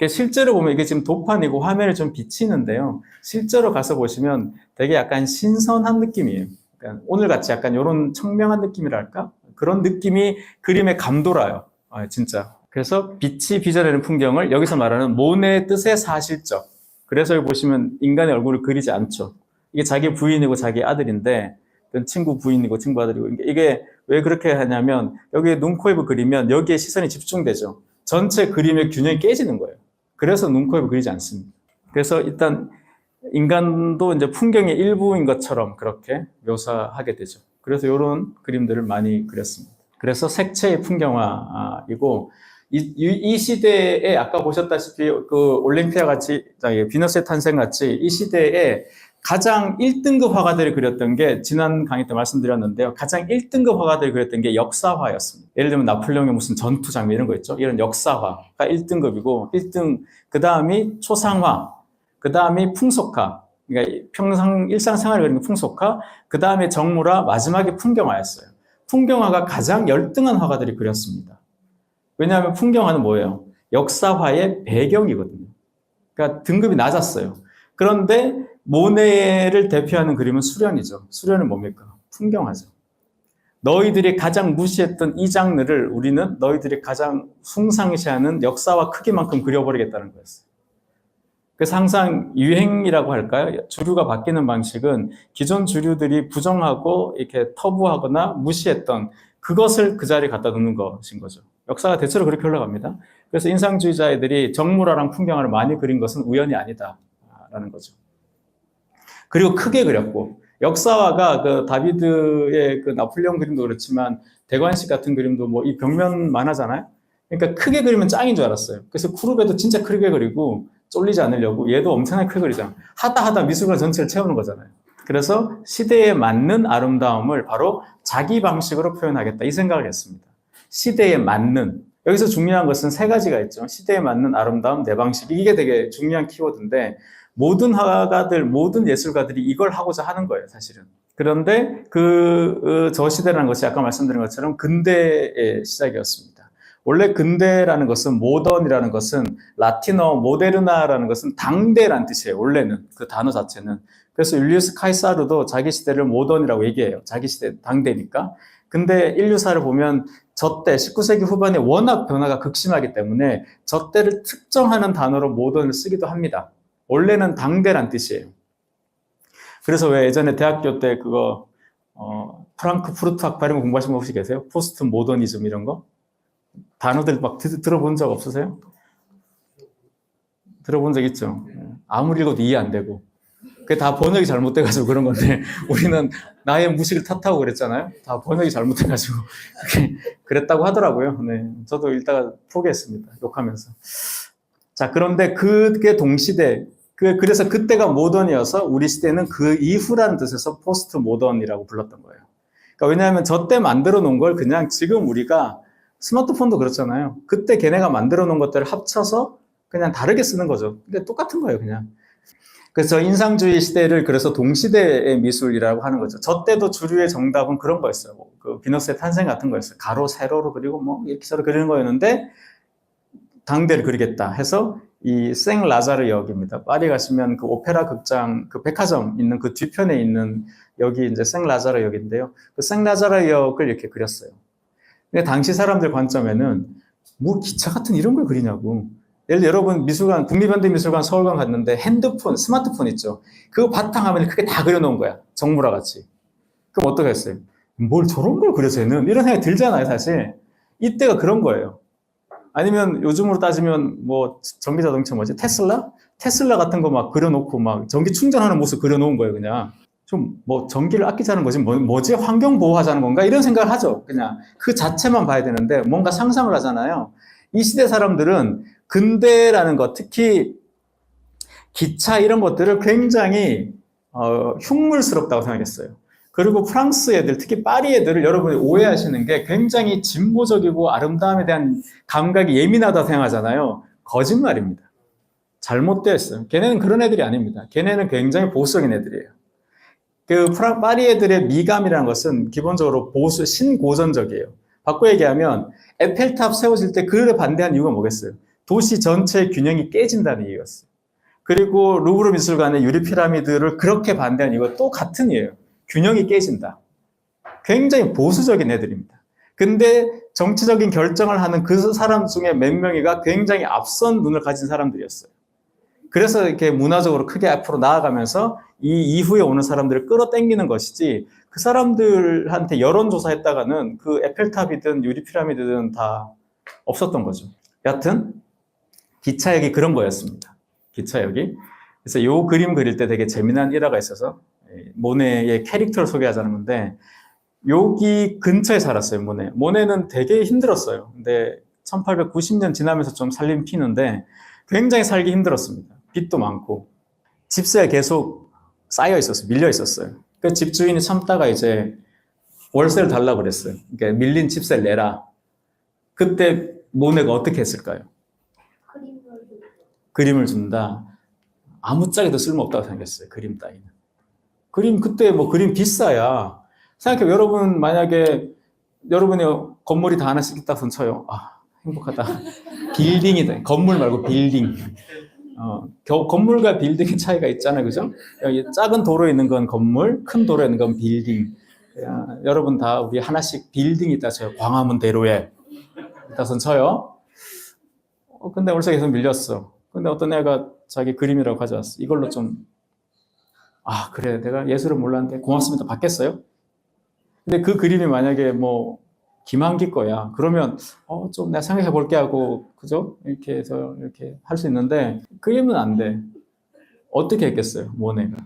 실제로 보면 이게 지금 도판이고 화면에 좀 비치는데요. 실제로 가서 보시면 되게 약간 신선한 느낌이에요. 그러니까 오늘 같이 약간 이런 청명한 느낌이랄까? 그런 느낌이 그림에 감돌아요. 진짜. 그래서 빛이 빚어내는 풍경을 여기서 말하는 모네의 뜻의 사실적. 그래서 여기 보시면 인간의 얼굴을 그리지 않죠. 이게 자기 부인이고 자기 아들인데, 친구 부인이고 친구 아들이고, 이게 왜 그렇게 하냐면, 여기에 눈, 코, 입을 그리면 여기에 시선이 집중되죠. 전체 그림의 균형이 깨지는 거예요. 그래서 눈, 코, 입을 그리지 않습니다. 그래서 일단 인간도 이제 풍경의 일부인 것처럼 그렇게 묘사하게 되죠. 그래서 이런 그림들을 많이 그렸습니다. 그래서 색채의 풍경화이고, 이 시대에 아까 보셨다시피 그 올림피아 같이, 비너스의 탄생 같이 이 시대에 가장 1등급 화가들이 그렸던 게 지난 강의 때 말씀드렸는데요. 가장 1등급 화가들이 그렸던 게 역사화였습니다. 예를 들면 나폴레옹의 무슨 전투 장면 이런 거 있죠. 이런 역사화가 1등급이고 1등, 그 다음이 초상화, 그 다음이 풍속화, 그러니까 평상 일상생활을 그리는 풍속화, 그 다음에 정물화, 마지막에 풍경화였어요. 풍경화가 가장 열등한 화가들이 그렸습니다. 왜냐하면 풍경화는 뭐예요? 역사화의 배경이거든요. 그러니까 등급이 낮았어요. 그런데 모네를 대표하는 그림은 수련이죠. 수련은 뭡니까? 풍경화죠. 너희들이 가장 무시했던 이 장르를 우리는 너희들이 가장 숭상시하는 역사와 크기만큼 그려버리겠다는 거였어요. 그래서 항상 유행이라고 할까요? 주류가 바뀌는 방식은 기존 주류들이 부정하고 이렇게 터부하거나 무시했던 그것을 그 자리에 갖다 놓는 것인 거죠. 역사가 대체로 그렇게 흘러갑니다. 그래서 인상주의자애들이 정물화랑 풍경화를 많이 그린 것은 우연이 아니다라는 거죠. 그리고 크게 그렸고, 역사화가 그 다비드의 그 나폴레옹 그림도 그렇지만 대관식 같은 그림도 뭐 이 벽면 만화잖아요. 그러니까 크게 그리면 짱인 줄 알았어요. 그래서 쿠르베도 진짜 크게 그리고 쫄리지 않으려고 얘도 엄청나게 크게 그리잖아요. 하다 미술관 전체를 채우는 거잖아요. 그래서 시대에 맞는 아름다움을 바로 자기 방식으로 표현하겠다 이 생각을 했습니다. 시대에 맞는, 여기서 중요한 것은 3가지가 있죠. 시대에 맞는 아름다움, 내 방식. 이게 되게 중요한 키워드인데 모든 화가들, 모든 예술가들이 이걸 하고자 하는 거예요, 사실은. 그런데 저 시대라는 것이 아까 말씀드린 것처럼 근대의 시작이었습니다. 원래 근대라는 것은, 모던이라는 것은 라틴어 모데르나라는 것은 당대라는 뜻이에요. 원래는 그 단어 자체는. 그래서 율리우스 카이사르도 자기 시대를 모던이라고 얘기해요. 자기 시대 당대니까. 근데 인류사를 보면 저때 19세기 후반에 워낙 변화가 극심하기 때문에 저때를 특정하는 단어로 모던을 쓰기도 합니다. 원래는 당대란 뜻이에요. 그래서 왜 예전에 대학교 때 그거 프랑크푸르트 학 발음 공부하신 분 혹시 계세요? 포스트 모더니즘 이런 거? 단어들 막 들어본 적 없으세요? 들어본 적 있죠? 아무리 읽어도 이해 안 되고. 그게 다 번역이 잘못돼가지고 그런 건데, 우리는 나의 무식을 탓하고 그랬잖아요? 다 번역이 잘못돼가지고. 그랬다고 하더라고요. 네. 저도 읽다가 포기했습니다. 욕하면서. 자, 그런데 그게 동시대. 그래서 그때가 모던이어서 우리 시대는 그 이후라는 뜻에서 포스트 모던이라고 불렀던 거예요. 그러니까 왜냐하면 저 때 만들어 놓은 걸 그냥 지금 우리가 스마트폰도 그렇잖아요. 그때 걔네가 만들어 놓은 것들을 합쳐서 그냥 다르게 쓰는 거죠. 근데 똑같은 거예요, 그냥. 그래서 인상주의 시대를 그래서 동시대의 미술이라고 하는 거죠. 저 때도 주류의 정답은 그런 거였어요. 그 비너스의 탄생 같은 거였어요. 가로, 세로로 그리고 뭐 이렇게 저렇게 그리는 거였는데 당대를 그리겠다 해서 이 생 라자르 역입니다. 파리 가시면 그 오페라 극장, 그 백화점 있는 그 뒤편에 있는 여기 이제 생 라자르 역인데요. 그 생 라자르 역을 이렇게 그렸어요. 근데 당시 사람들 관점에는 뭐 기차 같은 이런 걸 그리냐고. 예를 들어 여러분 미술관, 국립현대미술관 서울관 갔는데 핸드폰, 스마트폰 있죠. 그 바탕화면을 크게 다 그려놓은 거야. 정물화 같이. 그럼 어떻게 했어요? 뭘 저런 걸 그려서 얘는? 이런 생각이 들잖아요, 사실. 이때가 그런 거예요. 아니면 요즘으로 따지면 뭐 전기자동차 뭐지? 테슬라? 테슬라 같은 거 막 그려놓고 막 전기 충전하는 모습 그려놓은 거예요, 그냥. 좀 뭐 전기를 아끼자는 거지 뭐지? 환경 보호하자는 건가? 이런 생각을 하죠. 그냥 그 자체만 봐야 되는데 뭔가 상상을 하잖아요. 이 시대 사람들은 근대라는 것, 특히 기차 이런 것들을 굉장히 흉물스럽다고 생각했어요. 그리고 프랑스 애들, 특히 파리 애들을 여러분이 오해하시는 게 굉장히 진보적이고 아름다움에 대한 감각이 예민하다고 생각하잖아요. 거짓말입니다. 잘못되어 있어요. 걔네는 그런 애들이 아닙니다. 걔네는 굉장히 보수적인 애들이에요. 파리 애들의 미감이라는 것은 기본적으로 보수, 신고전적이에요. 바꿔 얘기하면 에펠탑 세워질 때 그를 반대한 이유가 뭐겠어요? 도시 전체의 균형이 깨진다는 이유였어요. 그리고 루브르 미술관의 유리 피라미드를 그렇게 반대한 이유가 또 같은 이유예요. 균형이 깨진다. 굉장히 보수적인 애들입니다. 근데 정치적인 결정을 하는 그 사람 중에 몇 명이가 굉장히 앞선 눈을 가진 사람들이었어요. 그래서 이렇게 문화적으로 크게 앞으로 나아가면서 이 이후에 오는 사람들을 끌어당기는 것이지, 그 사람들한테 여론조사했다가는 그 에펠탑이든 유리피라미드든 다 없었던 거죠. 여하튼 기차역이 그런 거였습니다. 기차역이. 그래서 이 그림 그릴 때 되게 재미난 일화가 있어서 모네의 캐릭터를 소개하자는 건데, 여기 근처에 살았어요, 모네. 모네는 되게 힘들었어요. 근데 1890년 지나면서 좀 살림 피는데 굉장히 살기 힘들었습니다. 빚도 많고 집세가 계속 쌓여 있었어요. 밀려 있었어요. 그 집주인이 참다가 이제 월세를 달라고 그랬어요. 그러니까 밀린 집세를 내라. 그때 모네가 어떻게 했을까요? 그림을 준다. 아무짝에도 쓸모없다고 생각했어요. 그림 따위는. 그림 그때 뭐 그림 비싸야. 생각해, 여러분 만약에 여러분의 건물이 다 하나씩 있다고 쳐요. 아, 행복하다. 빌딩이다. 건물 말고 빌딩. 건물과 빌딩의 차이가 있잖아요, 그죠? 여기 작은 도로에 있는 건 건물, 큰 도로에 있는 건 빌딩. 여러분 다 우리 하나씩 빌딩이 있다 쳐요. 광화문 대로에 있다 쳐요. 근데 월세 계속 밀렸어. 근데 어떤 애가 자기 그림이라고 가져왔어. 이걸로 좀, 그래, 내가 예술을 몰랐는데 고맙습니다. 받겠어요? 근데 그 그림이 만약에 뭐 김한기 거야. 그러면 좀 내가 생각해 볼게 하고, 그죠? 이렇게 해서 이렇게 할 수 있는데 그림은 안 돼. 어떻게 했겠어요, 모네가?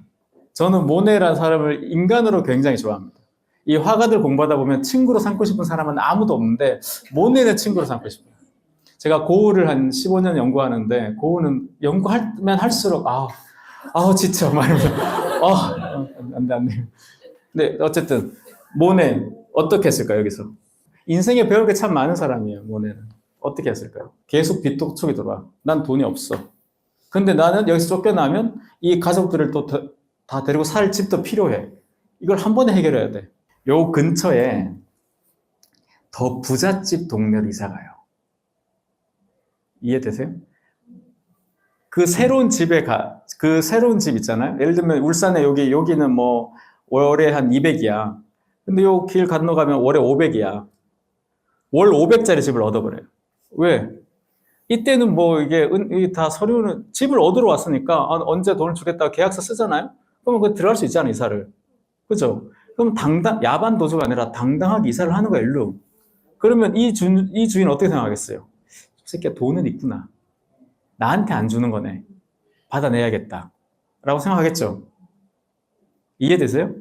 저는 모네라는 사람을 인간으로 굉장히 좋아합니다. 이 화가들 공부하다 보면 친구로 삼고 싶은 사람은 아무도 없는데 모네는 친구로 삼고 싶어요. 제가 고흐를 한 15년 연구하는데, 고흐는 연구하면 할수록 지쳐 말이면서 안 돼. 근데 어쨌든 모네 어떻게 했을까요? 여기서 인생에 배울 게 참 많은 사람이에요. 모네는 어떻게 했을까요? 계속 빚독촉이 들어와. 난 돈이 없어. 근데 나는 여기서 쫓겨나면 이 가족들을 또 다 데리고 살 집도 필요해. 이걸 한 번에 해결해야 돼. 요 근처에 더 부잣집 동네로 이사 가요. 이해되세요? 그 새로운 집 있잖아요. 예를 들면 울산에 여기는 뭐 월에 한 200이야. 근데 요 길 건너가면 월에 500이야. 월 500짜리 집을 얻어버려요. 왜? 이때는 뭐 이게 다 서류는 집을 얻으러 왔으니까 언제 돈을 주겠다고 계약서 쓰잖아요. 그러면 그 들어갈 수 있잖아요, 이사를. 그죠? 그럼 야반 도주가 아니라 당당하게 이사를 하는 거야, 일로. 그러면 이 주인 어떻게 생각하겠어요? 저 새끼야 돈은 있구나. 나한테 안 주는 거네. 받아내야겠다. 라고 생각하겠죠? 이해되세요?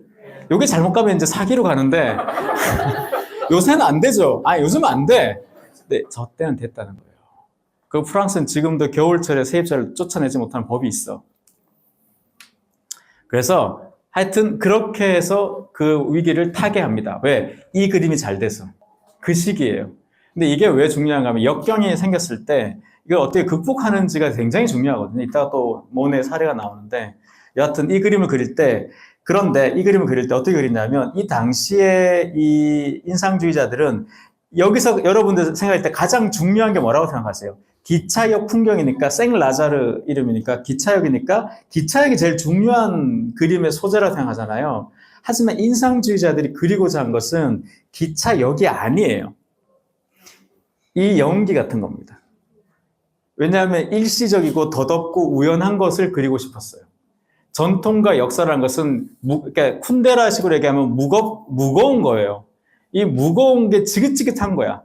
요게 잘못 가면 이제 사기로 가는데 요새는 안 되죠. 요즘은 안 돼. 근데 저 때는 됐다는 거예요. 그 프랑스는 지금도 겨울철에 세입자를 쫓아내지 못하는 법이 있어. 그래서 하여튼 그렇게 해서 그 위기를 타개합니다. 왜? 이 그림이 잘 돼서. 그 시기예요. 근데 이게 왜 중요한가 하면 역경이 생겼을 때 이걸 어떻게 극복하는지가 굉장히 중요하거든요. 이따가 또 모네 사례가 나오는데, 여하튼 이 그림을 그릴 때, 그런데 이 그림을 그릴 때 어떻게 그리냐면, 이 당시에 이 인상주의자들은 여기서 여러분들 생각할 때 가장 중요한 게 뭐라고 생각하세요? 기차역 풍경이니까, 생라자르 이름이니까 기차역이니까 기차역이 제일 중요한 그림의 소재라고 생각하잖아요. 하지만 인상주의자들이 그리고자 한 것은 기차역이 아니에요. 이 연기 같은 겁니다. 왜냐하면 일시적이고 더덥고 우연한 것을 그리고 싶었어요. 전통과 역사라는 것은 그러니까 쿤데라식으로 얘기하면 무거운 거예요. 이 무거운 게 지긋지긋한 거야.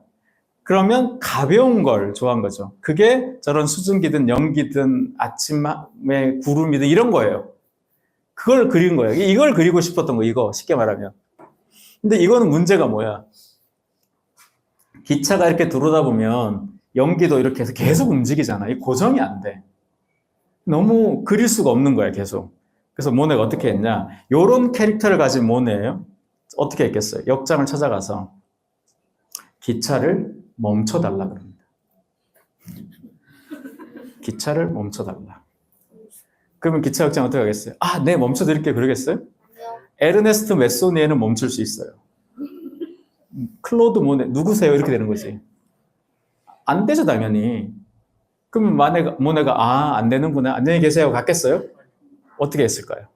그러면 가벼운 걸 좋아한 거죠. 그게 저런 수증기든 연기든 아침에 구름이든 이런 거예요. 그걸 그린 거예요. 이걸 그리고 싶었던 거, 이거 쉽게 말하면. 근데 이거는 문제가 뭐야? 기차가 이렇게 들어오다 보면 연기도 이렇게 해서 계속 움직이잖아. 이 고정이 안 돼. 너무 그릴 수가 없는 거야, 계속. 그래서 모네가 어떻게 했냐? 요런 캐릭터를 가진 모네예요. 어떻게 했겠어요? 역장을 찾아가서 기차를 멈춰달라 그럽니다. 기차를 멈춰달라. 그러면 기차 역장 어떻게 하겠어요? 아, 네, 멈춰드릴게요. 그러겠어요? 에르네스트 메소니에는 멈출 수 있어요. 클로드 모네, 누구세요? 이렇게 되는 거지. 안 되죠, 당연히. 그러면 모네가, 아, 안 되는구나. 안녕히 계세요. 갔겠어요? 어떻게 했을까요?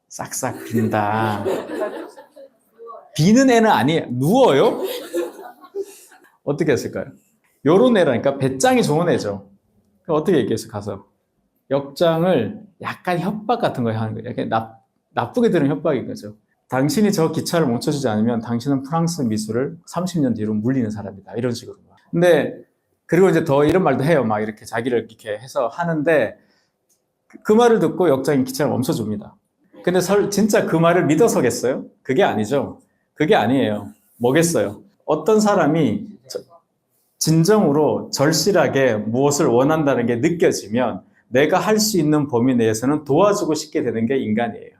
싹싹 빈다. 비는 애는 아니에요. 누워요? 어떻게 했을까요? 요런 애라니까 배짱이 좋은 애죠. 어떻게 얘기했어요? 가서. 역장을 약간 협박 같은 거 하는 거예요. 약간 나쁘게 들은 협박인 거죠. 당신이 저 기차를 멈춰주지 않으면 당신은 프랑스 미술을 30년 뒤로 물리는 사람이다. 이런 식으로. 근데 그리고 이제 더 이런 말도 해요. 막 이렇게 자기를 이렇게 해서 하는데 그 말을 듣고 역장이 기차를 멈춰줍니다. 근데 진짜 그 말을 믿어서겠어요? 그게 아니죠. 그게 아니에요. 뭐겠어요? 어떤 사람이 진정으로 절실하게 무엇을 원한다는 게 느껴지면 내가 할 수 있는 범위 내에서는 도와주고 싶게 되는 게 인간이에요.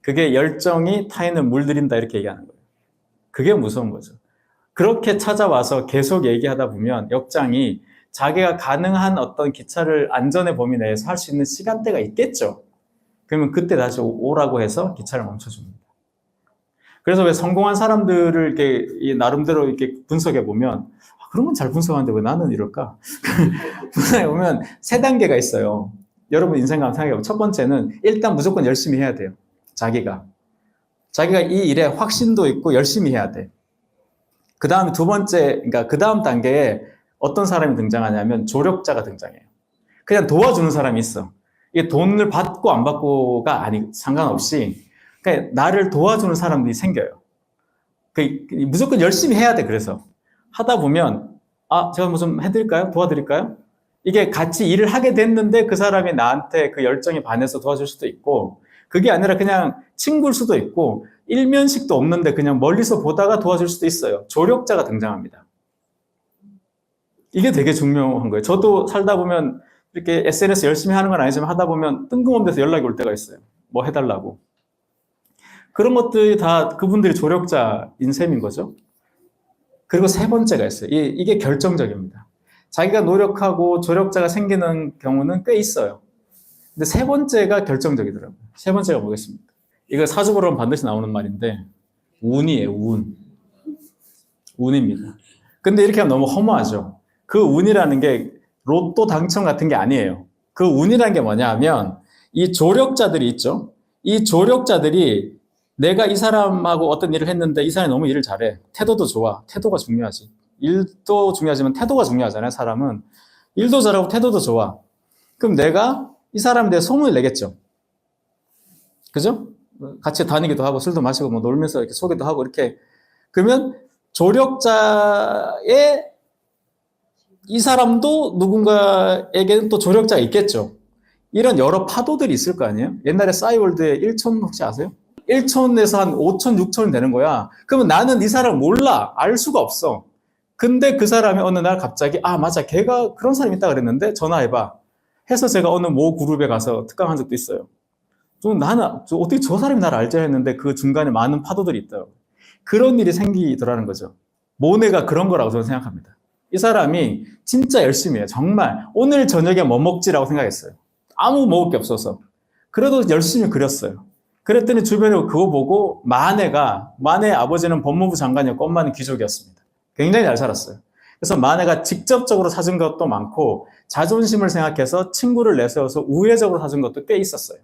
그게 열정이 타인을 물들인다 이렇게 얘기하는 거예요. 그게 무서운 거죠. 그렇게 찾아와서 계속 얘기하다 보면 역장이 자기가 가능한 어떤 기차를 안전의 범위 내에서 할 수 있는 시간대가 있겠죠. 그러면 그때 다시 오라고 해서 기차를 멈춰줍니다. 그래서 왜 성공한 사람들을 이렇게 나름대로 이렇게 분석해 보면 그런 건 잘 분석하는데 왜 나는 이럴까? 분석해 보면 세 단계가 있어요. 여러분 인생 한번 생각해 보면 첫 번째는 일단 무조건 열심히 해야 돼요. 자기가 이 일에 확신도 있고 열심히 해야 돼. 그 다음에 두 번째, 그러니까 그 다음 단계에 어떤 사람이 등장하냐면 조력자가 등장해요. 그냥 도와주는 사람이 있어. 이게 돈을 받고 안 받고가 상관없이 그러니까 나를 도와주는 사람들이 생겨요. 무조건 열심히 해야 돼. 그래서 하다 보면 아, 제가 뭐 좀 해드릴까요? 도와드릴까요? 이게 같이 일을 하게 됐는데 그 사람이 나한테 그 열정에 반해서 도와줄 수도 있고 그게 아니라 그냥 친구일 수도 있고 일면식도 없는데 그냥 멀리서 보다가 도와줄 수도 있어요. 조력자가 등장합니다. 이게 되게 중요한 거예요. 저도 살다 보면 이렇게 SNS 열심히 하는 건 아니지만 하다 보면 뜬금없는 데서 연락이 올 때가 있어요. 뭐 해달라고. 그런 것들이 다 그분들이 조력자인 셈인 거죠. 그리고 세 번째가 있어요. 이게 결정적입니다. 자기가 노력하고 조력자가 생기는 경우는 꽤 있어요. 근데 세 번째가 결정적이더라고요. 세 번째가 뭐겠습니까? 이거 사주보러는 반드시 나오는 말인데 운이에요. 운입니다. 근데 이렇게 하면 너무 허무하죠. 그 운이라는 게 로또 당첨 같은 게 아니에요. 그 운이라는 게 뭐냐 하면 이 조력자들이 있죠. 이 조력자들이 내가 이 사람하고 어떤 일을 했는데 이 사람이 너무 일을 잘해. 태도도 좋아. 태도가 중요하지. 일도 중요하지만 태도가 중요하잖아요. 사람은. 일도 잘하고 태도도 좋아. 그럼 내가 이 사람에 대해 소문을 내겠죠. 그죠? 같이 다니기도 하고 술도 마시고 뭐 놀면서 이렇게 소개도 하고 이렇게. 그러면 조력자의 이 사람도 누군가에게는 또 조력자가 있겠죠. 이런 여러 파도들이 있을 거 아니에요? 옛날에 싸이월드에 1촌 혹시 아세요? 1촌에서 한 5촌, 6촌이 되는 거야. 그러면 나는 이 사람을 몰라. 알 수가 없어. 근데 그 사람이 어느 날 갑자기 아 맞아 걔가 그런 사람이 있다 그랬는데 전화해봐. 해서 제가 어느 모 그룹에 가서 특강한 적도 있어요. 나는 어떻게 저 사람이 나를 알지 했는데 그 중간에 많은 파도들이 있더라고요. 그런 일이 생기더라는 거죠. 모네가 그런 거라고 저는 생각합니다. 이 사람이 진짜 열심히 해요. 정말 오늘 저녁에 뭐 먹지라고 생각했어요. 아무 먹을 게 없어서. 그래도 열심히 그렸어요. 그랬더니 주변에 그거 보고 마네의 아버지는 법무부 장관이었고 엄마는 귀족이었습니다. 굉장히 잘 살았어요. 그래서 마네가 직접적으로 사준 것도 많고 자존심을 생각해서 친구를 내세워서 우회적으로 사준 것도 꽤 있었어요.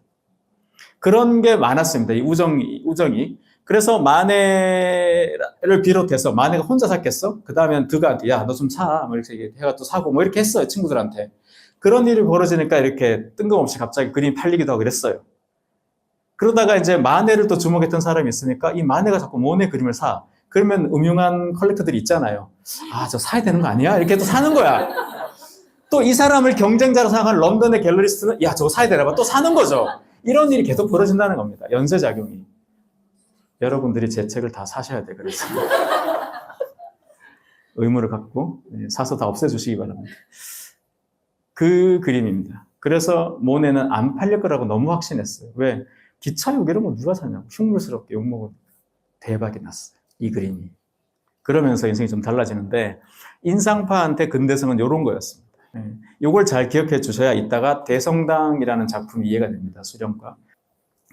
그런 게 많았습니다. 이 우정이. 그래서 마네를 비롯해서 마네가 혼자 샀겠어? 그 다음엔 드가한테 야, 너 좀 사. 뭐 이렇게 해가 또 사고 뭐 이렇게 했어요. 친구들한테. 그런 일이 벌어지니까 이렇게 뜬금없이 갑자기 그림이 팔리기도 하고 그랬어요. 그러다가 이제 마네를 또 주목했던 사람이 있으니까 이 마네가 자꾸 모네 그림을 사. 그러면 음흉한 컬렉터들이 있잖아요. 아, 저 사야 되는 거 아니야? 이렇게 또 사는 거야. 또 이 사람을 경쟁자로 생각하는 런던의 갤러리스트는 야, 저거 사야 되나 봐. 또 사는 거죠. 이런 일이 계속 벌어진다는 겁니다. 연쇄작용이. 여러분들이 제 책을 다 사셔야 돼. 그래서 의무를 갖고 사서 다 없애주시기 바랍니다. 그 그림입니다. 그래서 모네는 안 팔릴 거라고 너무 확신했어요. 왜? 기차역 이런 거 누가 사냐고. 흉물스럽게 욕먹으니까. 대박이 났어요. 이 그림이. 그러면서 인생이 좀 달라지는데 인상파한테 근대성은 이런 거였습니다. 이걸 잘 기억해 주셔야 이따가 대성당이라는 작품이 이해가 됩니다. 수령과.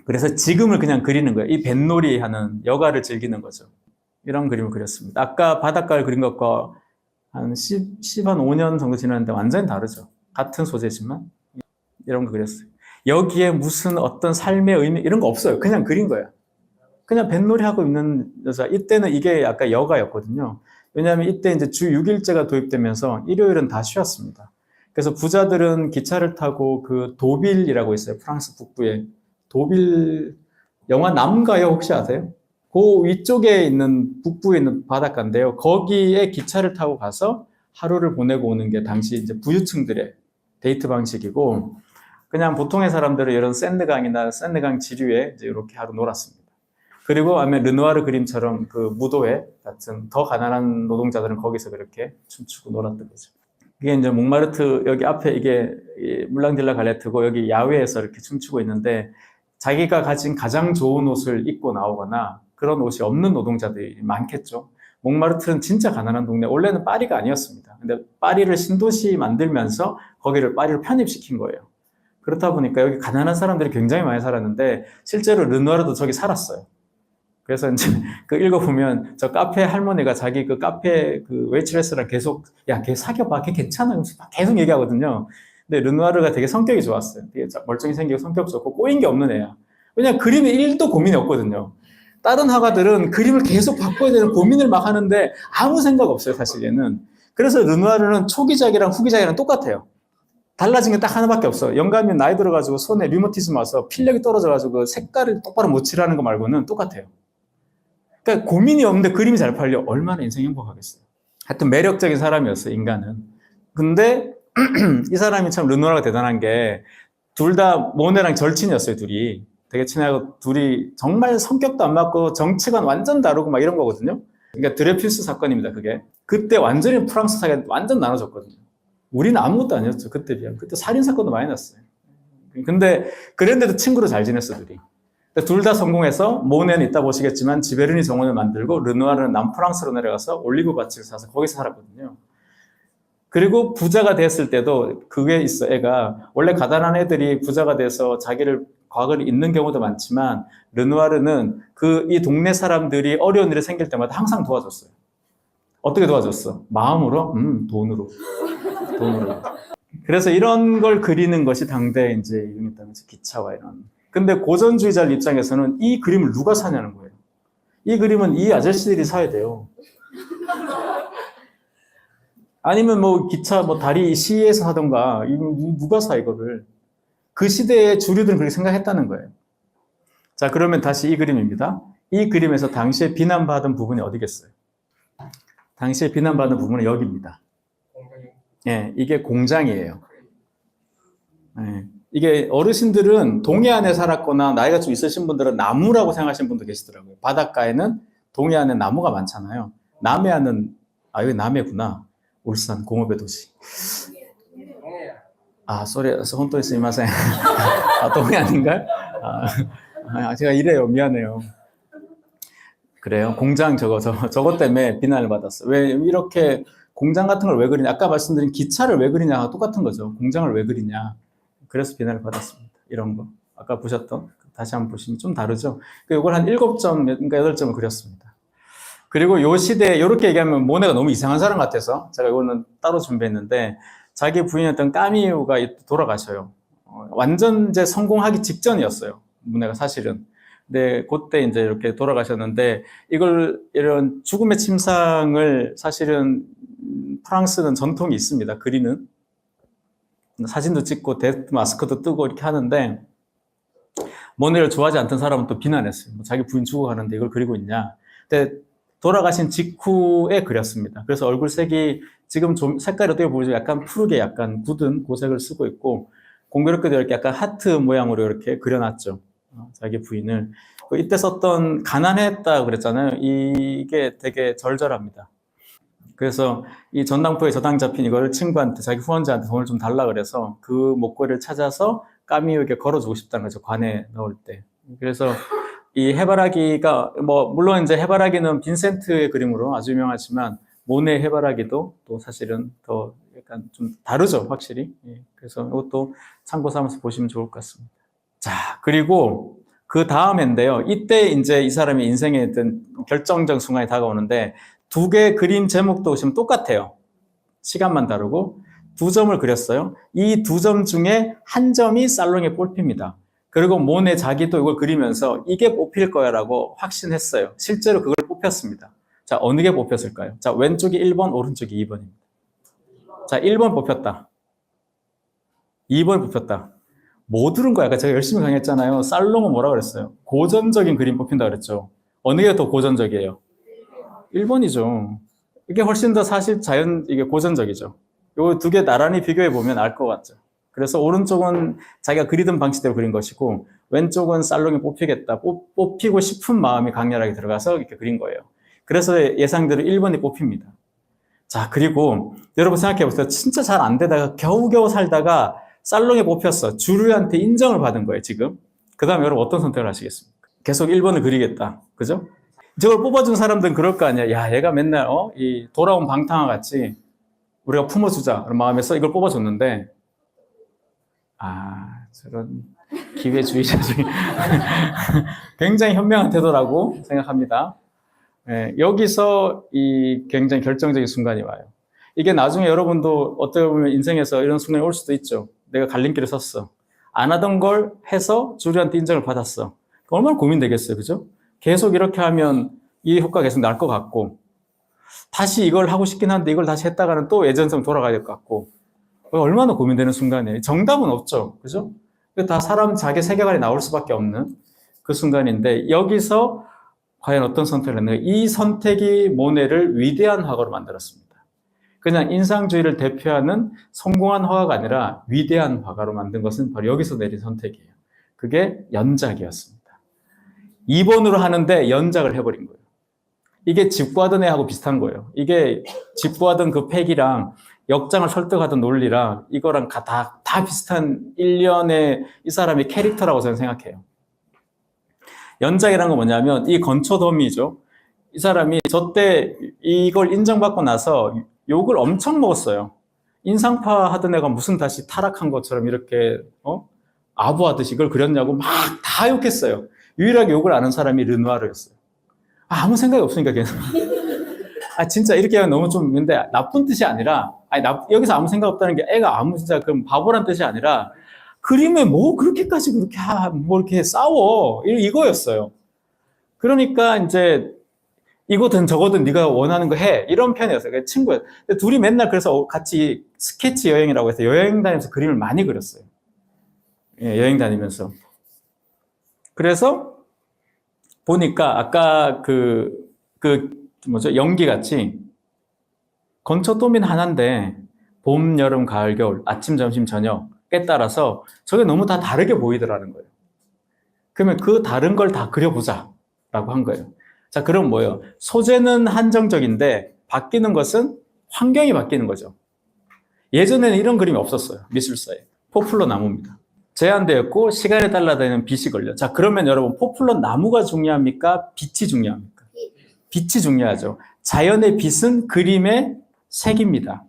그래서 지금을 그냥 그리는 거예요. 이 뱃놀이 하는 여가를 즐기는 거죠. 이런 그림을 그렸습니다. 아까 바닷가를 그린 것과 한 5년 정도 지났는데 완전히 다르죠. 같은 소재지만 이런 거 그렸어요. 여기에 무슨 어떤 삶의 의미 이런 거 없어요. 그냥 그린 거예요. 그냥 뱃놀이 하고 있는 여자. 이때는 이게 약간 여가였거든요. 왜냐하면 이때 이제 주 6일제가 도입되면서 일요일은 다 쉬었습니다. 그래서 부자들은 기차를 타고 그 도빌이라고 있어요. 프랑스 북부에. 도빌, 영화 남가요 혹시 아세요? 그 위쪽에 있는 북부에 있는 바닷가인데요. 거기에 기차를 타고 가서 하루를 보내고 오는 게 당시 이제 부유층들의 데이트 방식이고, 그냥 보통의 사람들은 이런 샌드강이나 샌드강 지류에 이제 이렇게 하루 놀았습니다. 그리고 아니면 르누아르 그림처럼 그 무도회 같은 더 가난한 노동자들은 거기서 그렇게 춤추고 놀았던 거죠. 이게 이제 몽마르트 여기 앞에 이게 물랑딜라 갈레트고 여기 야외에서 이렇게 춤추고 있는데 자기가 가진 가장 좋은 옷을 입고 나오거나 그런 옷이 없는 노동자들이 많겠죠. 몽마르트는 진짜 가난한 동네, 원래는 파리가 아니었습니다. 근데 파리를 신도시 만들면서 거기를 파리를 편입시킨 거예요. 그렇다 보니까 여기 가난한 사람들이 굉장히 많이 살았는데 실제로 르누아르도 저기 살았어요. 그래서 이제 그 읽어보면 저 카페 할머니가 자기 그 카페 그 웨이트레스랑 계속 야, 걔 사귀어봐, 걔 괜찮아 계속 얘기하거든요. 근데 르누아르가 되게 성격이 좋았어요. 되게 멀쩡히 생기고 성격 좋고 꼬인 게 없는 애야. 왜냐면 그림에 1도 고민이 없거든요. 다른 화가들은 그림을 계속 바꿔야 되는 고민을 막 하는데 아무 생각 없어요, 사실 얘는. 그래서 르누아르는 초기작이랑 후기작이랑 똑같아요. 달라진 게 딱 하나밖에 없어. 영감이 나이 들어가지고 손에 류머티즘 와서 필력이 떨어져가지고 색깔을 똑바로 못 칠하는 거 말고는 똑같아요. 그러니까 고민이 없는데 그림이 잘 팔려. 얼마나 인생이 행복하겠어요. 하여튼 매력적인 사람이었어요, 인간은. 근데 이 사람이 참 르누아르가 대단한 게 둘 다 모네랑 절친이었어요, 둘이. 되게 친하고 둘이 정말 성격도 안 맞고 정치관 완전 다르고 막 이런 거거든요. 그러니까 드레퓨스 사건입니다, 그게. 그때 완전히 프랑스 사회가 완전 나눠졌거든요. 우리는 아무것도 아니었죠, 그때 비하면. 그때 살인사건도 많이 났어요. 근데 그랬는데도 친구로 잘 지냈어, 둘이. 둘 다 성공해서 모네는 이따 보시겠지만 지베르니 정원을 만들고 르누아르는 남프랑스로 내려가서 올리브 밭을 사서 거기서 살았거든요. 그리고 부자가 됐을 때도 그게 있어. 애가 원래 가난한 애들이 부자가 돼서 자기를 과거를 잊는 경우도 많지만 르누아르는 이 동네 사람들이 어려운 일이 생길 때마다 항상 도와줬어요. 어떻게 도와줬어? 마음으로? 돈으로. 그래서 이런 걸 그리는 것이 당대 이제 유니타면서 기차와 이런. 근데 고전주의자들 입장에서는 이 그림을 누가 사냐는 거예요. 이 그림은 이 아저씨들이 사야 돼요. 아니면 뭐 기차 뭐 다리 시에서 하던가 누가 사 이거를. 그 시대의 주류들은 그렇게 생각했다는 거예요. 자, 그러면 다시 이 그림입니다. 이 그림에서 당시에 비난받은 부분이 어디겠어요? 당시에 비난받은 부분은 여기입니다. 예, 이게 공장이에요. 예, 이게 어르신들은 동해안에 살았거나 나이가 좀 있으신 분들은 나무라고 생각하시는 분도 계시더라고요. 바닷가에는 동해안에 나무가 많잖아요. 남해안은 여기 남해구나. 울산 공업의 도시. 쏘리, 혼또 있으미마셍. 동해안인가요? 제가 이래요. 미안해요. 그래요. 공장 저것 때문에 비난을 받았어요. 왜 이렇게 공장 같은 걸 왜 그리냐? 아까 말씀드린 기차를 왜 그리냐가 똑같은 거죠. 공장을 왜 그리냐? 그래서 비난을 받았습니다. 이런 거. 아까 보셨던, 다시 한번 보시면 좀 다르죠? 이걸 한 7점, 그러니까 8점을 그렸습니다. 그리고 요 시대에, 이렇게 얘기하면 모네가 너무 이상한 사람 같아서 제가 이거는 따로 준비했는데, 자기 부인이었던 까미유가 돌아가셔요. 완전 이제 성공하기 직전이었어요. 모네가 사실은. 근데 그때 이제 이렇게 돌아가셨는데, 이런 죽음의 침상을 사실은 프랑스는 전통이 있습니다. 그리는. 사진도 찍고 데스 마스크도 뜨고 이렇게 하는데 모네를 좋아하지 않던 사람은 또 비난했어요. 자기 부인 죽어가는데 이걸 그리고 있냐. 근데 돌아가신 직후에 그렸습니다. 그래서 얼굴 색이 지금 좀 색깔이 어떻게 보이죠? 약간 푸르게 약간 굳은 고색을 쓰고 있고 공교롭게도 이렇게 약간 하트 모양으로 이렇게 그려놨죠. 자기 부인을. 이때 썼던 가난했다 그랬잖아요. 이게 되게 절절합니다. 그래서 이 전당포에 저당 잡힌 이거를 친구한테, 자기 후원자한테 돈을 좀 달라 그래서 그 목걸이를 찾아서 까미유에게 걸어주고 싶다는 거죠. 관에 넣을 때. 그래서 이 해바라기가 뭐 물론 이제 해바라기는 빈센트의 그림으로 아주 유명하지만 모네 해바라기도 또 사실은 더 약간 좀 다르죠, 확실히. 예, 그래서 이것도 참고 삼아서 보시면 좋을 것 같습니다. 자, 그리고 그 다음인데요. 이때 이제 이 사람의 인생에 어떤 결정적 순간이 다가오는데 두 개 그림 제목도 보시면 똑같아요. 시간만 다르고 두 점을 그렸어요. 이 두 점 중에 한 점이 살롱에 뽑힙니다. 그리고 모네 자기도 이걸 그리면서 이게 뽑힐 거야라고 확신했어요. 실제로 그걸 뽑혔습니다. 자, 어느 게 뽑혔을까요? 자, 왼쪽이 1번, 오른쪽이 2번입니다. 자, 1번 뽑혔다. 2번 뽑혔다. 뭐 들은 거야? 제가 열심히 강의했잖아요. 살롱은 뭐라 그랬어요? 고전적인 그림 뽑힌다 그랬죠. 어느 게 더 고전적이에요? 1번이죠. 이게 훨씬 더 사실 이게 고전적이죠. 요 두 개 나란히 비교해 보면 알 것 같죠. 그래서 오른쪽은 자기가 그리던 방식대로 그린 것이고 왼쪽은 살롱이 뽑히겠다. 뽑히고 싶은 마음이 강렬하게 들어가서 이렇게 그린 거예요. 그래서 예상대로 1번이 뽑힙니다. 자, 그리고 여러분 생각해 보세요. 진짜 잘 안 되다가 겨우겨우 살다가 살롱에 뽑혔어. 주류한테 인정을 받은 거예요, 지금. 그 다음에 여러분 어떤 선택을 하시겠습니까? 계속 1번을 그리겠다. 그죠? 저걸 뽑아준 사람들은 그럴 거 아니야. 야, 얘가 맨날, 이 돌아온 방탕아 같이 우리가 품어주자. 그런 마음에서 이걸 뽑아줬는데, 저런 기회주의자 중에 굉장히 현명한 태도라고 생각합니다. 예, 여기서 이 굉장히 결정적인 순간이 와요. 이게 나중에 여러분도 어떻게 보면 인생에서 이런 순간이 올 수도 있죠. 내가 갈림길을 섰어. 안 하던 걸 해서 주류한테 인정을 받았어. 얼마나 고민되겠어요. 그죠? 계속 이렇게 하면 이 효과가 계속 날 것 같고, 다시 이걸 하고 싶긴 한데 이걸 다시 했다가는 또 예전처럼 돌아가야 될 것 같고, 얼마나 고민되는 순간이에요. 정답은 없죠. 그죠? 다 사람 자기 세계관이 나올 수밖에 없는 그 순간인데, 여기서 과연 어떤 선택을 했는가? 이 선택이 모네를 위대한 화가로 만들었습니다. 그냥 인상주의를 대표하는 성공한 화가가 아니라 위대한 화가로 만든 것은 바로 여기서 내린 선택이에요. 그게 연작이었습니다. 2번으로 하는데 연작을 해버린 거예요. 이게 집구하던 애하고 비슷한 거예요. 이게 집구하던 그 팩이랑 역장을 설득하던 논리랑 이거랑 다 비슷한 일련의 이 사람의 캐릭터라고 저는 생각해요. 연작이라는 건 뭐냐면 이 건초더미죠. 이 사람이 저때 이걸 인정받고 나서 욕을 엄청 먹었어요. 인상파 하던 애가 무슨 다시 타락한 것처럼 이렇게 아부하듯이 이걸 그렸냐고 막 다 욕했어요. 유일하게 욕을 아는 사람이 르누아르였어요. 아무 생각이 없으니까 걔는. 진짜 이렇게 하면 너무 좀 근데 나쁜 뜻이 아니라 여기서 아무 생각 없다는 게 애가 진짜 그럼 바보란 뜻이 아니라 그림에 뭐 그렇게까지 뭐 이렇게 싸워 이거였어요. 그러니까 이제 이거든 저거든 네가 원하는 거 해 이런 편이었어요. 친구예요. 둘이 맨날 그래서 같이 스케치 여행이라고 해서 여행 다니면서 그림을 많이 그렸어요. 예, 여행 다니면서. 그래서 보니까 아까 연기같이 건초도민 하나인데 봄, 여름, 가을, 겨울, 아침, 점심, 저녁에 따라서 저게 너무 다 다르게 보이더라는 거예요. 그러면 그 다른 걸 다 그려보자 라고 한 거예요. 자, 그럼 뭐예요? 소재는 한정적인데 바뀌는 것은 환경이 바뀌는 거죠. 예전에는 이런 그림이 없었어요. 미술사에. 포플러 나무입니다. 제한되었고 시간에 따라다니는 빛이 걸려. 자, 그러면 여러분 포플러 나무가 중요합니까? 빛이 중요합니까? 빛이 중요하죠. 자연의 빛은 그림의 색입니다.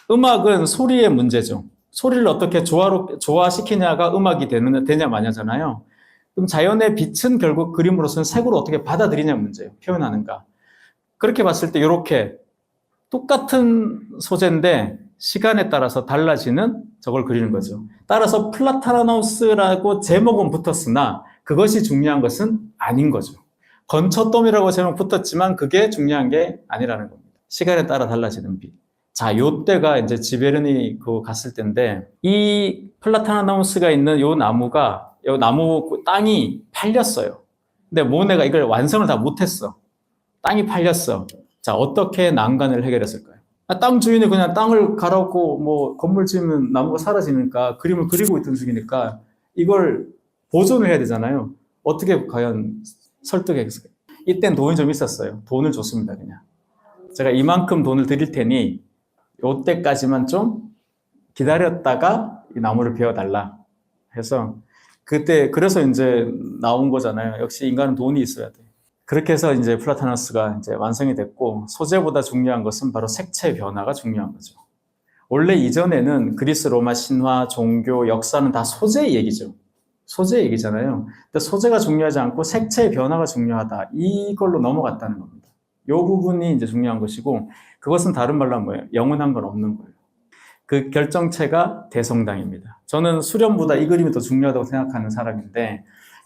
음악은 소리의 문제죠. 소리를 어떻게 조화시키냐가 음악이 되냐 마냐잖아요. 그럼 자연의 빛은 결국 그림으로서는 색으로 어떻게 받아들이냐 문제예요. 표현하는가. 그렇게 봤을 때 이렇게 똑같은 소재인데 시간에 따라서 달라지는 저걸 그리는 거죠. 따라서 플라타나우스라고 제목은 붙었으나 그것이 중요한 것은 아닌 거죠. 건초돔이라고 제목 붙었지만 그게 중요한 게 아니라는 겁니다. 시간에 따라 달라지는 빛. 자, 요때가 이제 지베르니 갔을 때인데 이 플라타나우스가 있는 요 나무가 요 나무 땅이 팔렸어요. 근데 모네가 이걸 완성을 다 못했어. 땅이 팔렸어. 자, 어떻게 난관을 해결했을까요? 땅 주인이 그냥 땅을 갈아엎고 뭐 건물 지으면 나무가 사라지니까 그림을 그리고 있던 중이니까 이걸 보존을 해야 되잖아요. 어떻게 과연 설득했을까요? 이땐 돈이 좀 있었어요. 돈을 줬습니다, 그냥. 제가 이만큼 돈을 드릴 테니 요때까지만 좀 기다렸다가 이 나무를 베어달라 해서 그때 그래서 이제 나온 거잖아요. 역시 인간은 돈이 있어야 돼. 그렇게 해서 이제 플라타너스가 이제 완성이 됐고, 소재보다 중요한 것은 바로 색채 변화가 중요한 거죠. 원래 이전에는 그리스 로마 신화, 종교, 역사는 다 소재 얘기죠. 소재 얘기잖아요. 근데 소재가 중요하지 않고 색채의 변화가 중요하다. 이걸로 넘어갔다는 겁니다. 이 부분이 이제 중요한 것이고, 그것은 다른 말로 하면 뭐예요? 영원한 건 없는 거예요. 그 결정체가 대성당입니다. 저는 수련보다 이 그림이 더 중요하다고 생각하는 사람인데,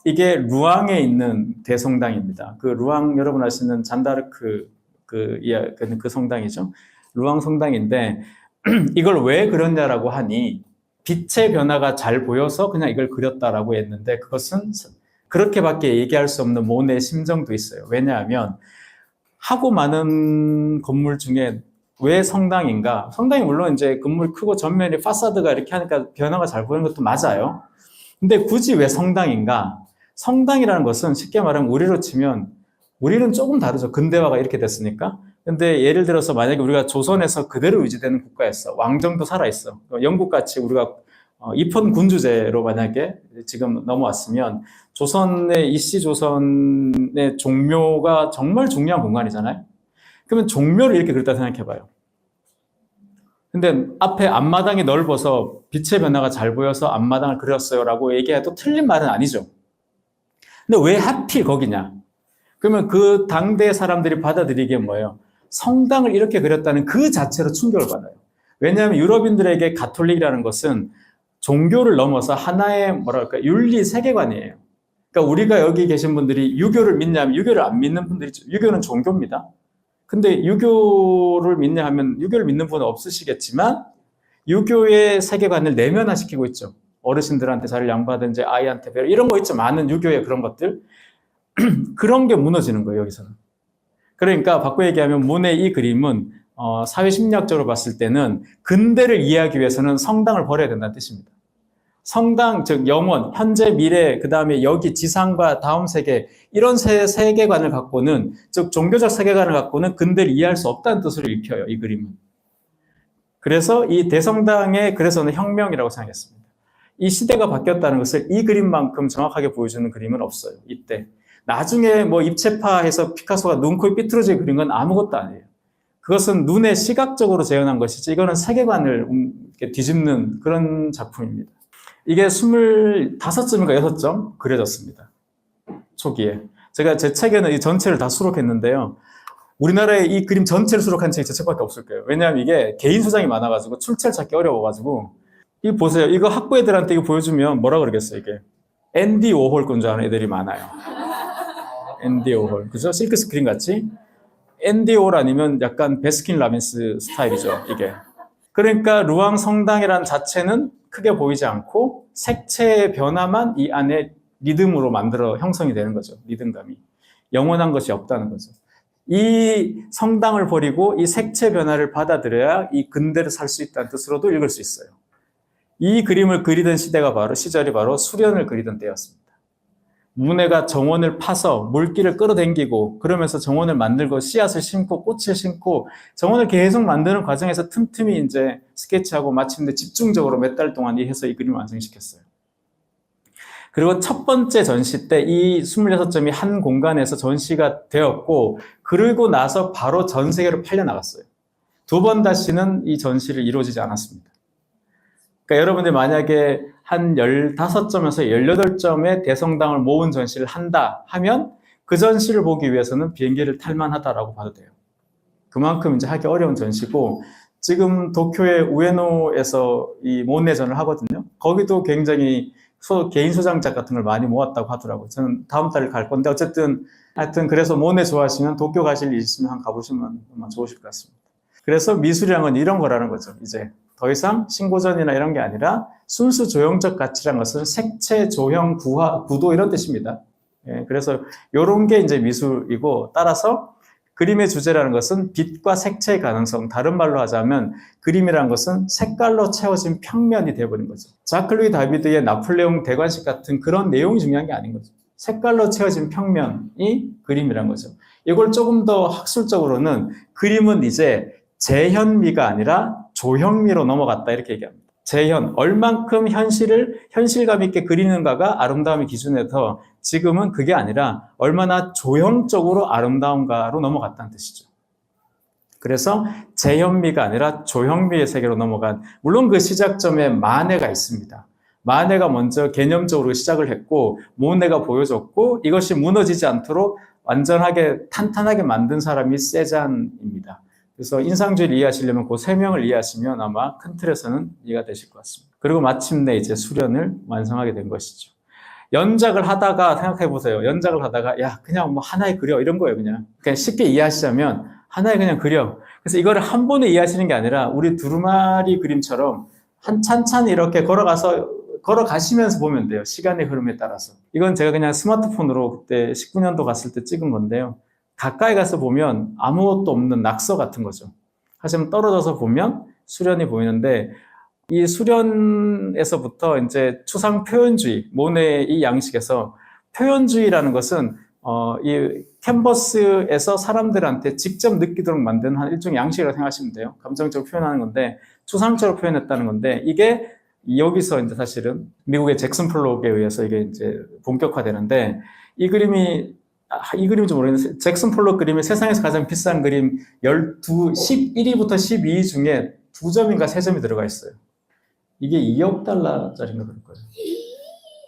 이게 루앙에 있는 대성당입니다. 그 루앙 여러분 아시는 잔다르크 그 성당이죠. 루앙 성당인데 이걸 왜 그렸냐라고 하니 빛의 변화가 잘 보여서 그냥 이걸 그렸다라고 했는데 그것은 그렇게밖에 얘기할 수 없는 모네의 심정도 있어요. 왜냐하면 하고 많은 건물 중에 왜 성당인가? 성당이 물론 이제 건물 크고 전면이 파사드가 이렇게 하니까 변화가 잘 보이는 것도 맞아요. 근데 굳이 왜 성당인가? 성당이라는 것은 쉽게 말하면 우리로 치면 우리는 조금 다르죠. 근대화가 이렇게 됐으니까. 근데 예를 들어서 만약에 우리가 조선에서 그대로 유지되는 국가였어. 왕정도 살아있어. 영국같이 우리가 입헌 군주제로 만약에 지금 넘어왔으면 조선의 이씨 조선의 종묘가 정말 중요한 공간이잖아요. 그러면 종묘를 이렇게 그렸다 생각해봐요. 근데 앞에 앞마당이 넓어서 빛의 변화가 잘 보여서 앞마당을 그렸어요라고 얘기해도 틀린 말은 아니죠. 근데 왜 하필 거기냐? 그러면 그 당대 사람들이 받아들이기에 뭐예요? 성당을 이렇게 그렸다는 그 자체로 충격을 받아요. 왜냐하면 유럽인들에게 가톨릭이라는 것은 종교를 넘어서 하나의 뭐랄까 윤리 세계관이에요. 그러니까 우리가 여기 계신 분들이 유교를 믿냐면 유교를 안 믿는 분들이 있죠. 유교는 종교입니다. 근데 유교를 믿냐 하면 유교를 믿는 분은 없으시겠지만 유교의 세계관을 내면화시키고 있죠. 어르신들한테 자리를 양보하든지 아이한테 배려 이런 거 있죠. 많은 유교의 그런 것들. 그런 게 무너지는 거예요, 여기서는. 그러니까 바꿔 얘기하면 모네의 이 그림은 사회심리학적으로 봤을 때는 근대를 이해하기 위해서는 성당을 버려야 된다는 뜻입니다. 성당, 즉 영원, 현재, 미래, 그 다음에 여기 지상과 다음 세계 이런 세계관을 갖고는 즉 종교적 세계관을 갖고는 근대를 이해할 수 없다는 뜻으로 읽혀요, 이 그림은. 그래서 이 대성당의 그래서는 혁명이라고 생각했습니다. 이 시대가 바뀌었다는 것을 이 그림만큼 정확하게 보여주는 그림은 없어요, 이때. 나중에 뭐 입체파해서 피카소가 눈, 코, 삐뚤어지게 그린 건 아무것도 아니에요. 그것은 눈에 시각적으로 재현한 것이지 이거는 세계관을 뒤집는 그런 작품입니다. 이게 25점인가 6점 그려졌습니다. 초기에. 제가 제 책에는 이 전체를 다 수록했는데요. 우리나라에 이 그림 전체를 수록한 책이 제 책밖에 없을 거예요. 왜냐하면 이게 개인 소장이 많아가지고 출처를 찾기 어려워가지고. 이거 보세요. 이거 학부 애들한테 이거 보여주면 뭐라 그러겠어요, 이게. 앤디 워홀 건 줄 아는 애들이 많아요. 앤디 워홀. 그죠? 실크 스크린 같이. 앤디 워홀 아니면 약간 베스킨 라빈스 스타일이죠, 이게. 그러니까 루앙 성당이라는 자체는 크게 보이지 않고 색채의 변화만 이 안에 리듬으로 만들어 형성이 되는 거죠. 리듬감이. 영원한 것이 없다는 거죠. 이 성당을 버리고 이 색채 변화를 받아들여야 이 근대를 살 수 있다는 뜻으로도 읽을 수 있어요. 이 그림을 그리던 시절이 바로 수련을 그리던 때였습니다. 문해가 정원을 파서 물기를 끌어당기고 그러면서 정원을 만들고 씨앗을 심고 꽃을 심고 정원을 계속 만드는 과정에서 틈틈이 이제 스케치하고 마침내 집중적으로 몇 달 동안 해서 이 그림을 완성시켰어요. 그리고 첫 번째 전시 때 이 26점이 한 공간에서 전시가 되었고 그러고 나서 바로 전 세계로 팔려나갔어요. 두 번 다시는 이 전시를 이루어지지 않았습니다. 그러니까 여러분들 만약에 한 15점에서 18점의 대성당을 모은 전시를 한다 하면 그 전시를 보기 위해서는 비행기를 탈 만하다라고 봐도 돼요. 그만큼 이제 하기 어려운 전시고 지금 도쿄의 우에노에서 이 모네전을 하거든요. 거기도 굉장히 개인 소장작 같은 걸 많이 모았다고 하더라고요. 저는 다음 달에 갈 건데 어쨌든 하여튼 그래서 모네 좋아하시면 도쿄 가실 일 있으면 한번 가보시면 아마 좋으실 것 같습니다. 그래서 미술이란 건 이런 거라는 거죠. 이제 더 이상 신고전이나 이런 게 아니라 순수 조형적 가치란 것은 색채, 조형, 구도 이런 뜻입니다. 예, 그래서 이런 게 이제 미술이고 따라서 그림의 주제라는 것은 빛과 색채의 가능성, 다른 말로 하자면 그림이라는 것은 색깔로 채워진 평면이 되어버린 거죠. 자크 루이 다비드의 나폴레옹 대관식 같은 그런 내용이 중요한 게 아닌 거죠. 색깔로 채워진 평면이 그림이란 거죠. 이걸 조금 더 학술적으로는 그림은 이제 재현미가 아니라 조형미로 넘어갔다 이렇게 얘기합니다. 재현, 얼만큼 현실감 있게 그리는가가 아름다움의 기준에서 지금은 그게 아니라 얼마나 조형적으로 아름다운가로 넘어갔다는 뜻이죠. 그래서 재현미가 아니라 조형미의 세계로 넘어간, 물론 그 시작점에 마네가 있습니다. 마네가 먼저 개념적으로 시작을 했고 모네가 보여줬고 이것이 무너지지 않도록 완전하게 탄탄하게 만든 사람이 세잔입니다. 그래서 인상주의를 이해하시려면 그 세 명을 이해하시면 아마 큰 틀에서는 이해가 되실 것 같습니다. 그리고 마침내 이제 수련을 완성하게 된 것이죠. 연작을 하다가 생각해 보세요. 연작을 하다가 야 그냥 뭐 하나에 그려 이런 거예요. 그냥 쉽게 이해하시자면 하나에 그냥 그려. 그래서 이거를 한 번에 이해하시는 게 아니라 우리 두루마리 그림처럼 한 찬찬히 이렇게 걸어가시면서 보면 돼요. 시간의 흐름에 따라서. 이건 제가 그냥 스마트폰으로 그때 19년도 갔을 때 찍은 건데요. 가까이 가서 보면 아무것도 없는 낙서 같은 거죠. 하지만 떨어져서 보면 수련이 보이는데 이 수련에서부터 이제 추상 표현주의, 모네의 이 양식에서 표현주의라는 것은 이 캔버스에서 사람들한테 직접 느끼도록 만든 한 일종의 양식이라고 생각하시면 돼요. 감정적으로 표현하는 건데 추상적으로 표현했다는 건데 이게 여기서 이제 사실은 미국의 잭슨 폴록에 의해서 이게 이제 본격화되는데 이 그림인지 모르겠는데 잭슨 폴록 그림이 세상에서 가장 비싼 그림 11위부터 12위 중에 2점인가 3점이 들어가 있어요. 이게 2억 달러짜리인가 그럴 거예요.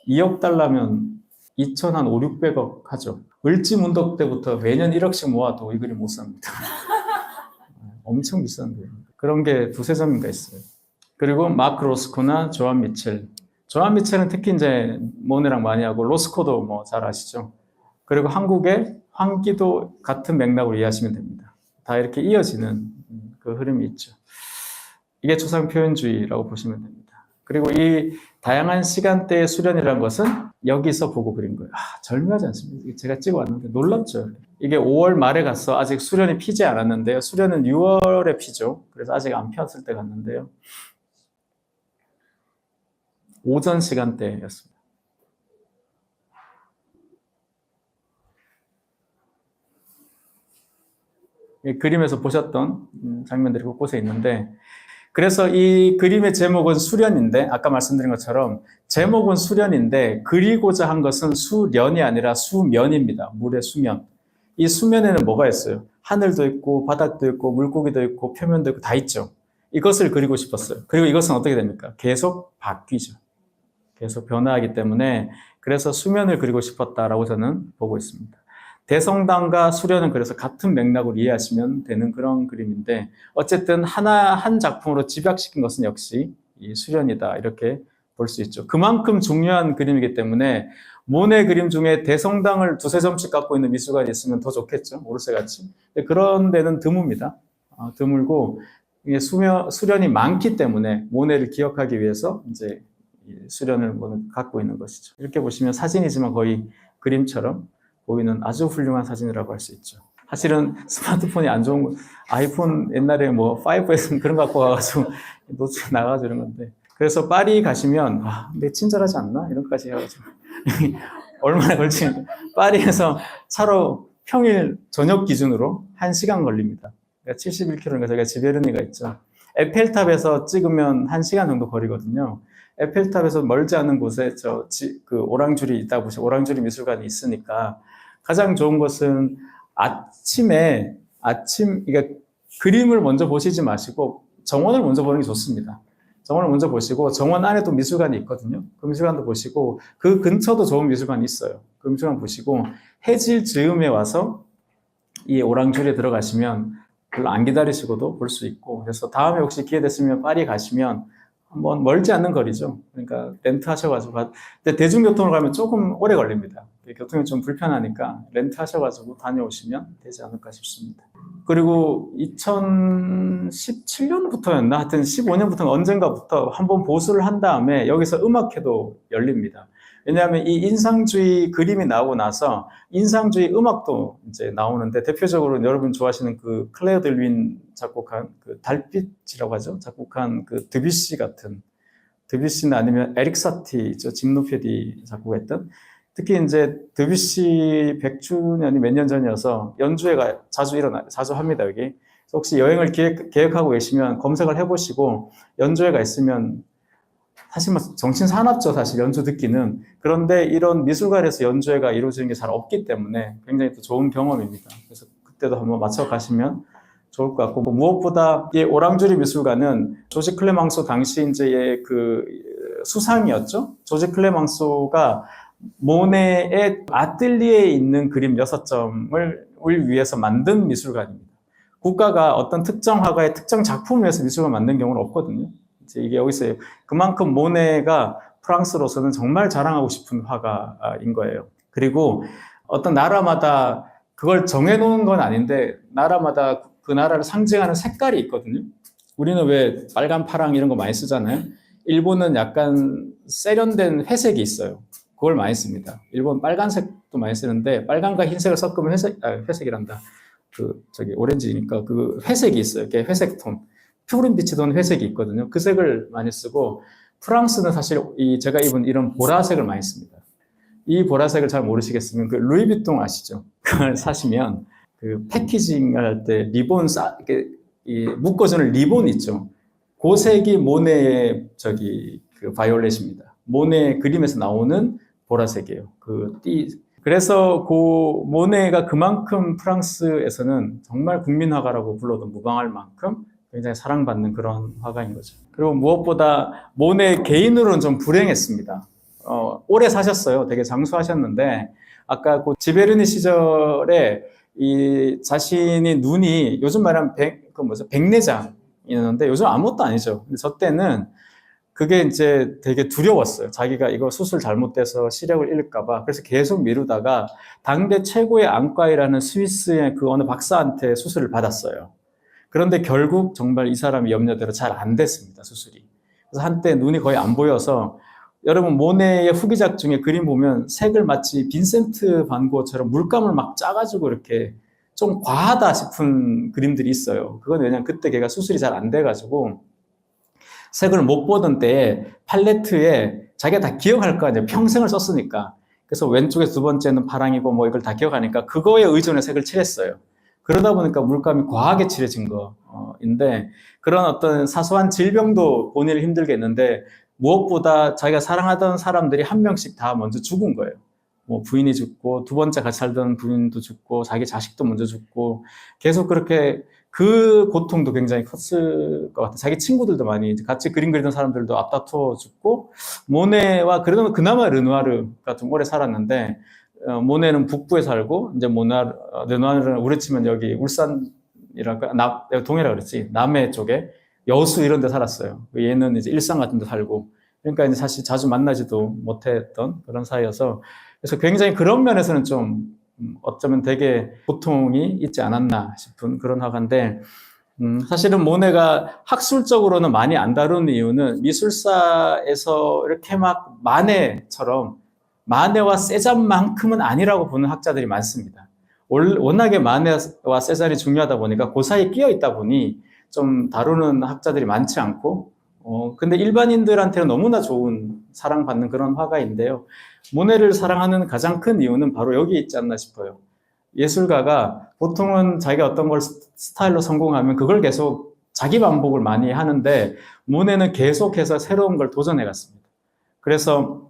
2억 달러면 2,500, 600억 하죠. 을지문덕 때부터 매년 1억씩 모아도 이 그림 못 삽니다. 엄청 비싼 거예요. 그런 게 2-3점인가 있어요. 그리고 마크 로스코나 조안 미첼. 조안 미첼은 특히 이제 모네랑 많이 하고 로스코도 뭐 잘 아시죠. 그리고 한국의 황기도 같은 맥락으로 이해하시면 됩니다. 다 이렇게 이어지는 그 흐름이 있죠. 이게 추상표현주의라고 보시면 됩니다. 그리고 이 다양한 시간대의 수련이라는 것은 여기서 보고 그린 거예요. 절묘하지 않습니까? 제가 찍어왔는데 놀랍죠. 이게 5월 말에 가서 아직 수련이 피지 않았는데요. 수련은 6월에 피죠. 그래서 아직 안 폈을 때 갔는데요. 오전 시간대였습니다. 그림에서 보셨던 장면들이 곳곳에 있는데 그래서 이 그림의 제목은 수련인데 아까 말씀드린 것처럼 제목은 수련인데 그리고자 한 것은 수련이 아니라 수면입니다. 물의 수면. 이 수면에는 뭐가 있어요? 하늘도 있고 바닥도 있고 물고기도 있고 표면도 있고 다 있죠. 이것을 그리고 싶었어요. 그리고 이것은 어떻게 됩니까? 계속 바뀌죠. 계속 변화하기 때문에 그래서 수면을 그리고 싶었다라고 저는 보고 있습니다. 대성당과 수련은 그래서 같은 맥락으로 이해하시면 되는 그런 그림인데 어쨌든 한 작품으로 집약시킨 것은 역시 이 수련이다 이렇게 볼 수 있죠. 그만큼 중요한 그림이기 때문에 모네 그림 중에 대성당을 2-3점씩 갖고 있는 미술관이 있으면 더 좋겠죠. 오르세같이. 그런 데는 드뭅니다. 드물고 이게 수련이 많기 때문에 모네를 기억하기 위해서 이제 수련을 갖고 있는 것이죠. 이렇게 보시면 사진이지만 거의 그림처럼 보이는 아주 훌륭한 사진이라고 할 수 있죠. 사실은 스마트폰이 안 좋은 거, 아이폰 옛날에 뭐 5S 그런 거 갖고 가가지고 노트에 나가가지고 이런 건데. 그래서 파리 가시면, 내 친절하지 않나? 이런 것까지 해가지고. 얼마나 걸치는지. 파리에서 차로 평일 저녁 기준으로 1시간 걸립니다. 그러니까 71km니까 저희가 지베르니가 있죠. 에펠탑에서 찍으면 1시간 정도 거리거든요. 에펠탑에서 멀지 않은 곳에 그 오랑주리 있다 보시면 오랑주리 미술관이 있으니까 가장 좋은 것은 그러니까 그림을 먼저 보시지 마시고 정원을 먼저 보는 게 좋습니다. 정원을 먼저 보시고 정원 안에도 미술관이 있거든요. 그 미술관도 보시고 그 근처도 좋은 미술관이 있어요. 그 미술관 보시고 해질 즈음에 와서 이 오랑주리에 들어가시면 별로 안 기다리시고도 볼 수 있고 그래서 다음에 혹시 기회 됐으면 파리 가시면 한번 멀지 않는 거리죠. 그러니까 렌트 하셔가지고 근데 대중교통으로 가면 조금 오래 걸립니다. 교통이 좀 불편하니까 렌트 하셔가지고 다녀오시면 되지 않을까 싶습니다. 그리고 2017년부터였나? 하여튼 15년부터 언젠가부터 한번 보수를 한 다음에 여기서 음악회도 열립니다. 왜냐하면 이 인상주의 그림이 나오고 나서 인상주의 음악도 이제 나오는데 대표적으로 여러분 좋아하시는 그 클레어 들윈 작곡한 그 달빛이라고 하죠. 작곡한 그 드뷔시 같은 드뷔시는 아니면 에릭 사티죠. 짐노페디 작곡했던 특히 이제 드뷔시 100주년이 몇 년 전이어서 연주회가 자주 합니다, 여기. 혹시 여행을 계획하고 계시면 검색을 해보시고 연주회가 있으면 사실 뭐 정신 사납죠, 사실 연주 듣기는. 그런데 이런 미술관에서 연주회가 이루어지는 게 잘 없기 때문에 굉장히 또 좋은 경험입니다. 그래서 그때도 한번 맞춰 가시면 좋을 것 같고, 무엇보다 이 오랑주리 미술관은 조지 클레망소 당시 이제 그 수상이었죠. 조지 클레망소가 모네의 아틀리에에 있는 그림 6점을 위해서 만든 미술관입니다. 국가가 어떤 특정 화가의 특정 작품을 위해서 미술관 만든 경우는 없거든요. 이제 이게 여기서 그만큼 모네가 프랑스로서는 정말 자랑하고 싶은 화가인 거예요. 그리고 어떤 나라마다 그걸 정해놓은 건 아닌데 나라마다 그 나라를 상징하는 색깔이 있거든요. 우리는 왜 빨간, 파랑 이런 거 많이 쓰잖아요. 일본은 약간 세련된 회색이 있어요. 그걸 많이 씁니다. 일본 빨간색도 많이 쓰는데 빨간과 흰색을 섞으면 회색이란다. 오렌지니까 그 회색이 있어요. 이게 회색 톤. 푸른 빛이 도는 회색이 있거든요. 그 색을 많이 쓰고 프랑스는 사실 제가 입은 이런 보라색을 많이 씁니다. 이 보라색을 잘 모르시겠으면 그 루이비통 아시죠? 그걸 사시면 그 패키징 할 때 리본 묶어주는 리본 있죠. 그 색이 모네의 그 바이올렛입니다. 모네 그림에서 나오는 보라색이에요. 그래서 그 모네가 그만큼 프랑스에서는 정말 국민화가라고 불러도 무방할 만큼 굉장히 사랑받는 그런 화가인 거죠. 그리고 무엇보다 모네 개인으로는 좀 불행했습니다. 오래 사셨어요. 되게 장수하셨는데 아까 그 지베르니 시절에 이 자신이 눈이 요즘 말하면 백내장이었는데 요즘 아무것도 아니죠. 근데 저 때는 그게 이제 되게 두려웠어요. 자기가 이거 수술 잘못돼서 시력을 잃을까봐. 그래서 계속 미루다가 당대 최고의 안과이라는 스위스의 그 어느 박사한테 수술을 받았어요. 그런데 결국 정말 이 사람이 염려대로 잘 안 됐습니다, 수술이. 그래서 한때 눈이 거의 안 보여서 여러분 모네의 후기작 중에 그림 보면 색을 마치 빈센트 반 고흐처럼 물감을 막 짜가지고 이렇게 좀 과하다 싶은 그림들이 있어요. 그건 왜냐면 그때 걔가 수술이 잘 안 돼가지고 색을 못 보던 때에 팔레트에 자기가 다 기억할 거 아니에요. 평생을 썼으니까. 그래서 왼쪽에 두 번째는 파랑이고 뭐 이걸 다 기억하니까 그거에 의존해 색을 칠했어요. 그러다 보니까 물감이 과하게 칠해진 거인데 그런 어떤 사소한 질병도 본인을 힘들게 했는데 무엇보다 자기가 사랑하던 사람들이 한 명씩 다 먼저 죽은 거예요. 뭐 부인이 죽고 두 번째 같이 살던 부인도 죽고 자기 자식도 먼저 죽고 계속 그렇게 그 고통도 굉장히 컸을 것 같아요. 자기 친구들도 많이 같이 그림 그리던 사람들도 앞다투어 죽고 모네와 그래도 그나마 르누아르가 좀 오래 살았는데 모네는 북부에 살고 이제 르누아르는 우리 치면 여기 울산이랄까 동해라 그랬지 남해 쪽에 여수 이런 데 살았어요. 얘는 이제 일산 같은 데 살고 그러니까 이제 사실 자주 만나지도 못했던 그런 사이여서 그래서 굉장히 그런 면에서는 좀 어쩌면 되게 고통이 있지 않았나 싶은 그런 화가인데 사실은 모네가 학술적으로는 많이 안 다루는 이유는 미술사에서 이렇게 막 마네와 세잔만큼은 아니라고 보는 학자들이 많습니다. 워낙에 마네와 세잔이 중요하다 보니까 그 사이에 끼어 있다 보니 좀 다루는 학자들이 많지 않고 근데 일반인들한테는 너무나 좋은 사랑받는 그런 화가인데요. 모네를 사랑하는 가장 큰 이유는 바로 여기 있지 않나 싶어요. 예술가가 보통은 자기가 어떤 걸 스타일로 성공하면 그걸 계속 자기 반복을 많이 하는데 모네는 계속해서 새로운 걸 도전해 갔습니다. 그래서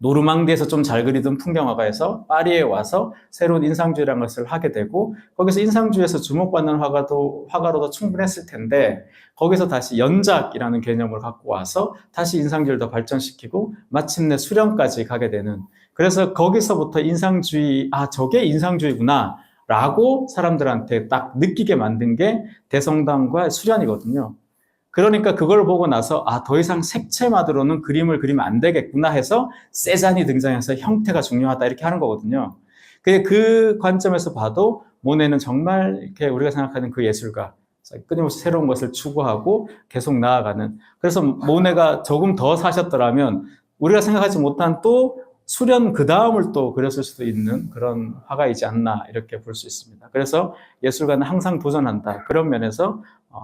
노르망디에서 좀 잘 그리던 풍경화가에서 파리에 와서 새로운 인상주의라는 것을 하게 되고 거기서 인상주의에서 주목받는 화가로도 충분했을 텐데 거기서 다시 연작이라는 개념을 갖고 와서 다시 인상주의를 더 발전시키고 마침내 수련까지 가게 되는 그래서 거기서부터 인상주의, 저게 인상주의구나 라고 사람들한테 딱 느끼게 만든 게 대성당과 수련이거든요. 그러니까 그걸 보고 나서 더 이상 색채만으로는 그림을 그리면 안 되겠구나 해서 세잔이 등장해서 형태가 중요하다 이렇게 하는 거거든요. 그 관점에서 봐도 모네는 정말 이렇게 우리가 생각하는 그 예술가 끊임없이 새로운 것을 추구하고 계속 나아가는 그래서 모네가 조금 더 사셨더라면 우리가 생각하지 못한 또 수련 그 다음을 또 그렸을 수도 있는 그런 화가이지 않나 이렇게 볼 수 있습니다. 그래서 예술가는 항상 도전한다. 그런 면에서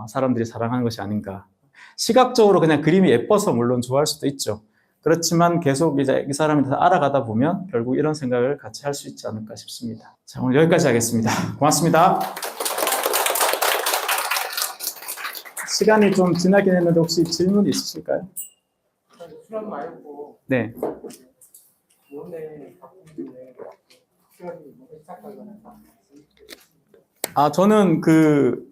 사람들이 사랑하는 것이 아닌가. 시각적으로 그냥 그림이 예뻐서 물론 좋아할 수도 있죠. 그렇지만 계속 이제 이 사람에 대해서 알아가다 보면 결국 이런 생각을 같이 할 수 있지 않을까 싶습니다. 자, 오늘 여기까지 하겠습니다. 고맙습니다. 시간이 좀 지나긴 했는데 혹시 질문 있으실까요? 수련 말고 네. 모네 작품 중에 특별히 뭐 시작하거나 저는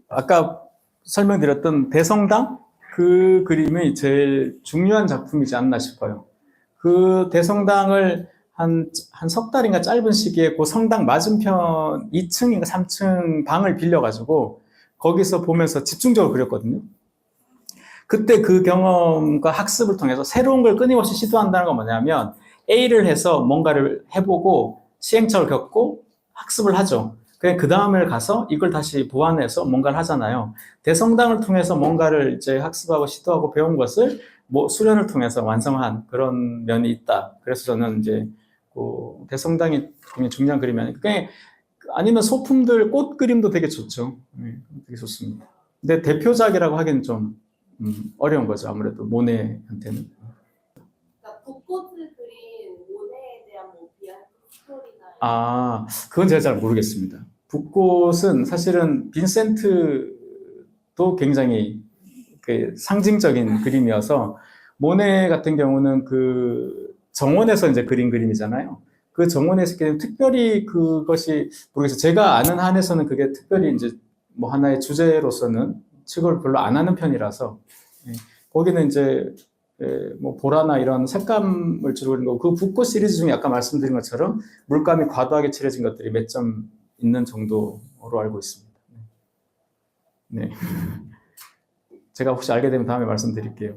아까 설명드렸던 대성당? 그 그림이 제일 중요한 작품이지 않나 싶어요. 그 대성당을 한 석 달인가 짧은 시기에 그 성당 맞은편 2층인가 3층 방을 빌려가지고 거기서 보면서 집중적으로 그렸거든요. 그때 그 경험과 학습을 통해서 새로운 걸 끊임없이 시도한다는 건 뭐냐면 A를 해서 뭔가를 해보고 시행착오를 겪고 학습을 하죠. 그 다음에 가서 이걸 다시 보완해서 뭔가를 하잖아요. 대성당을 통해서 뭔가를 이제 학습하고 시도하고 배운 것을 뭐 수련을 통해서 완성한 그런 면이 있다. 그래서 저는 이제 그 대성당이 굉장히 중요한 그림이 아니에요. 아니면 소품들 꽃 그림도 되게 좋죠. 되게 좋습니다. 근데 대표작이라고 하기는 좀 어려운 거죠. 아무래도 모네한테는. 그러니까 붓꽃을 그린 모네에 대한 뭐 비하인드 스토리나 그건 제가 잘 모르겠습니다. 붓꽃은 사실은 빈센트도 굉장히 그 상징적인 그림이어서 모네 같은 경우는 그 정원에서 이제 그린 그림이잖아요. 그 정원에서 특별히 그것이 모르겠어요. 제가 아는 한에서는 그게 특별히 이제 뭐 하나의 주제로서는 취급을 별로 안 하는 편이라서 거기는 이제 뭐 보라나 이런 색감을 주로 그린 거고 그 붓꽃 시리즈 중에 아까 말씀드린 것처럼 물감이 과도하게 칠해진 것들이 몇 점 있는 정도로 알고 있습니다. 네. 제가 혹시 알게 되면 다음에 말씀드릴게요.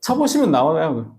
쳐보시면 나와요.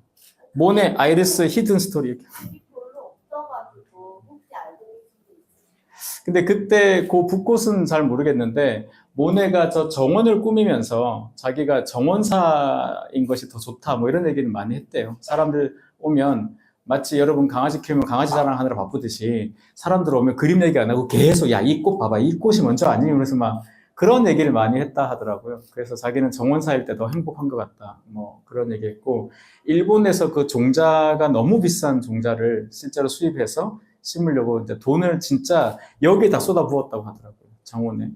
모네, 아이리스, 히든 스토리. 별로 없어가지고 혹시 알고 계신지. 근데 그때 그 붓꽃은 잘 모르겠는데 모네가 저 정원을 꾸미면서 자기가 정원사인 것이 더 좋다 뭐 이런 얘기를 많이 했대요. 사람들 오면 마치 여러분 강아지 키우면 강아지 자랑하느라 바쁘듯이 사람들 오면 그림 얘기 안 하고 계속 야, 이 꽃 봐봐. 이 꽃이 먼저 아니니? 그래서 막 그런 얘기를 많이 했다 하더라고요. 그래서 자기는 정원사일 때 더 행복한 것 같다. 뭐 그런 얘기 했고 일본에서 그 종자가 너무 비싼 종자를 실제로 수입해서 심으려고 이제 돈을 진짜 여기에 다 쏟아부었다고 하더라고요. 정원에.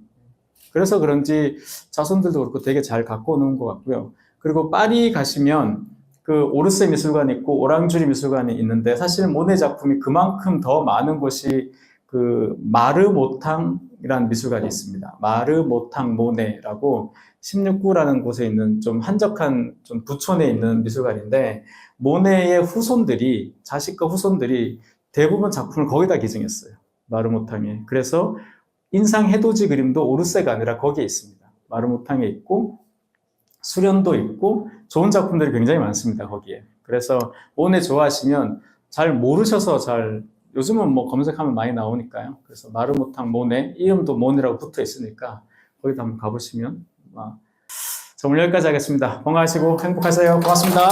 그래서 그런지 자손들도 그렇고 되게 잘 갖고 오는 것 같고요. 그리고 파리 가시면 그 오르세 미술관이 있고 오랑주리 미술관이 있는데 사실 모네 작품이 그만큼 더 많은 곳이 그 마르모탕이라는 미술관이 있습니다. 마르모탕 모네라고 16구라는 곳에 있는 좀 한적한 좀 부촌에 있는 미술관인데 모네의 후손들이 자식과 후손들이 대부분 작품을 거기다 기증했어요. 마르모탕에. 그래서 인상 해돋이 그림도 오르세가 아니라 거기에 있습니다. 마르모탕에 있고 수련도 있고 좋은 작품들이 굉장히 많습니다. 거기에. 그래서 모네 좋아하시면 잘 모르셔서 요즘은 뭐 검색하면 많이 나오니까요. 그래서 마르모탕 모네 이름도 모네라고 붙어 있으니까 거기다 한번 가보시면 자, 오늘 여기까지 하겠습니다. 건강하시고 행복하세요. 고맙습니다.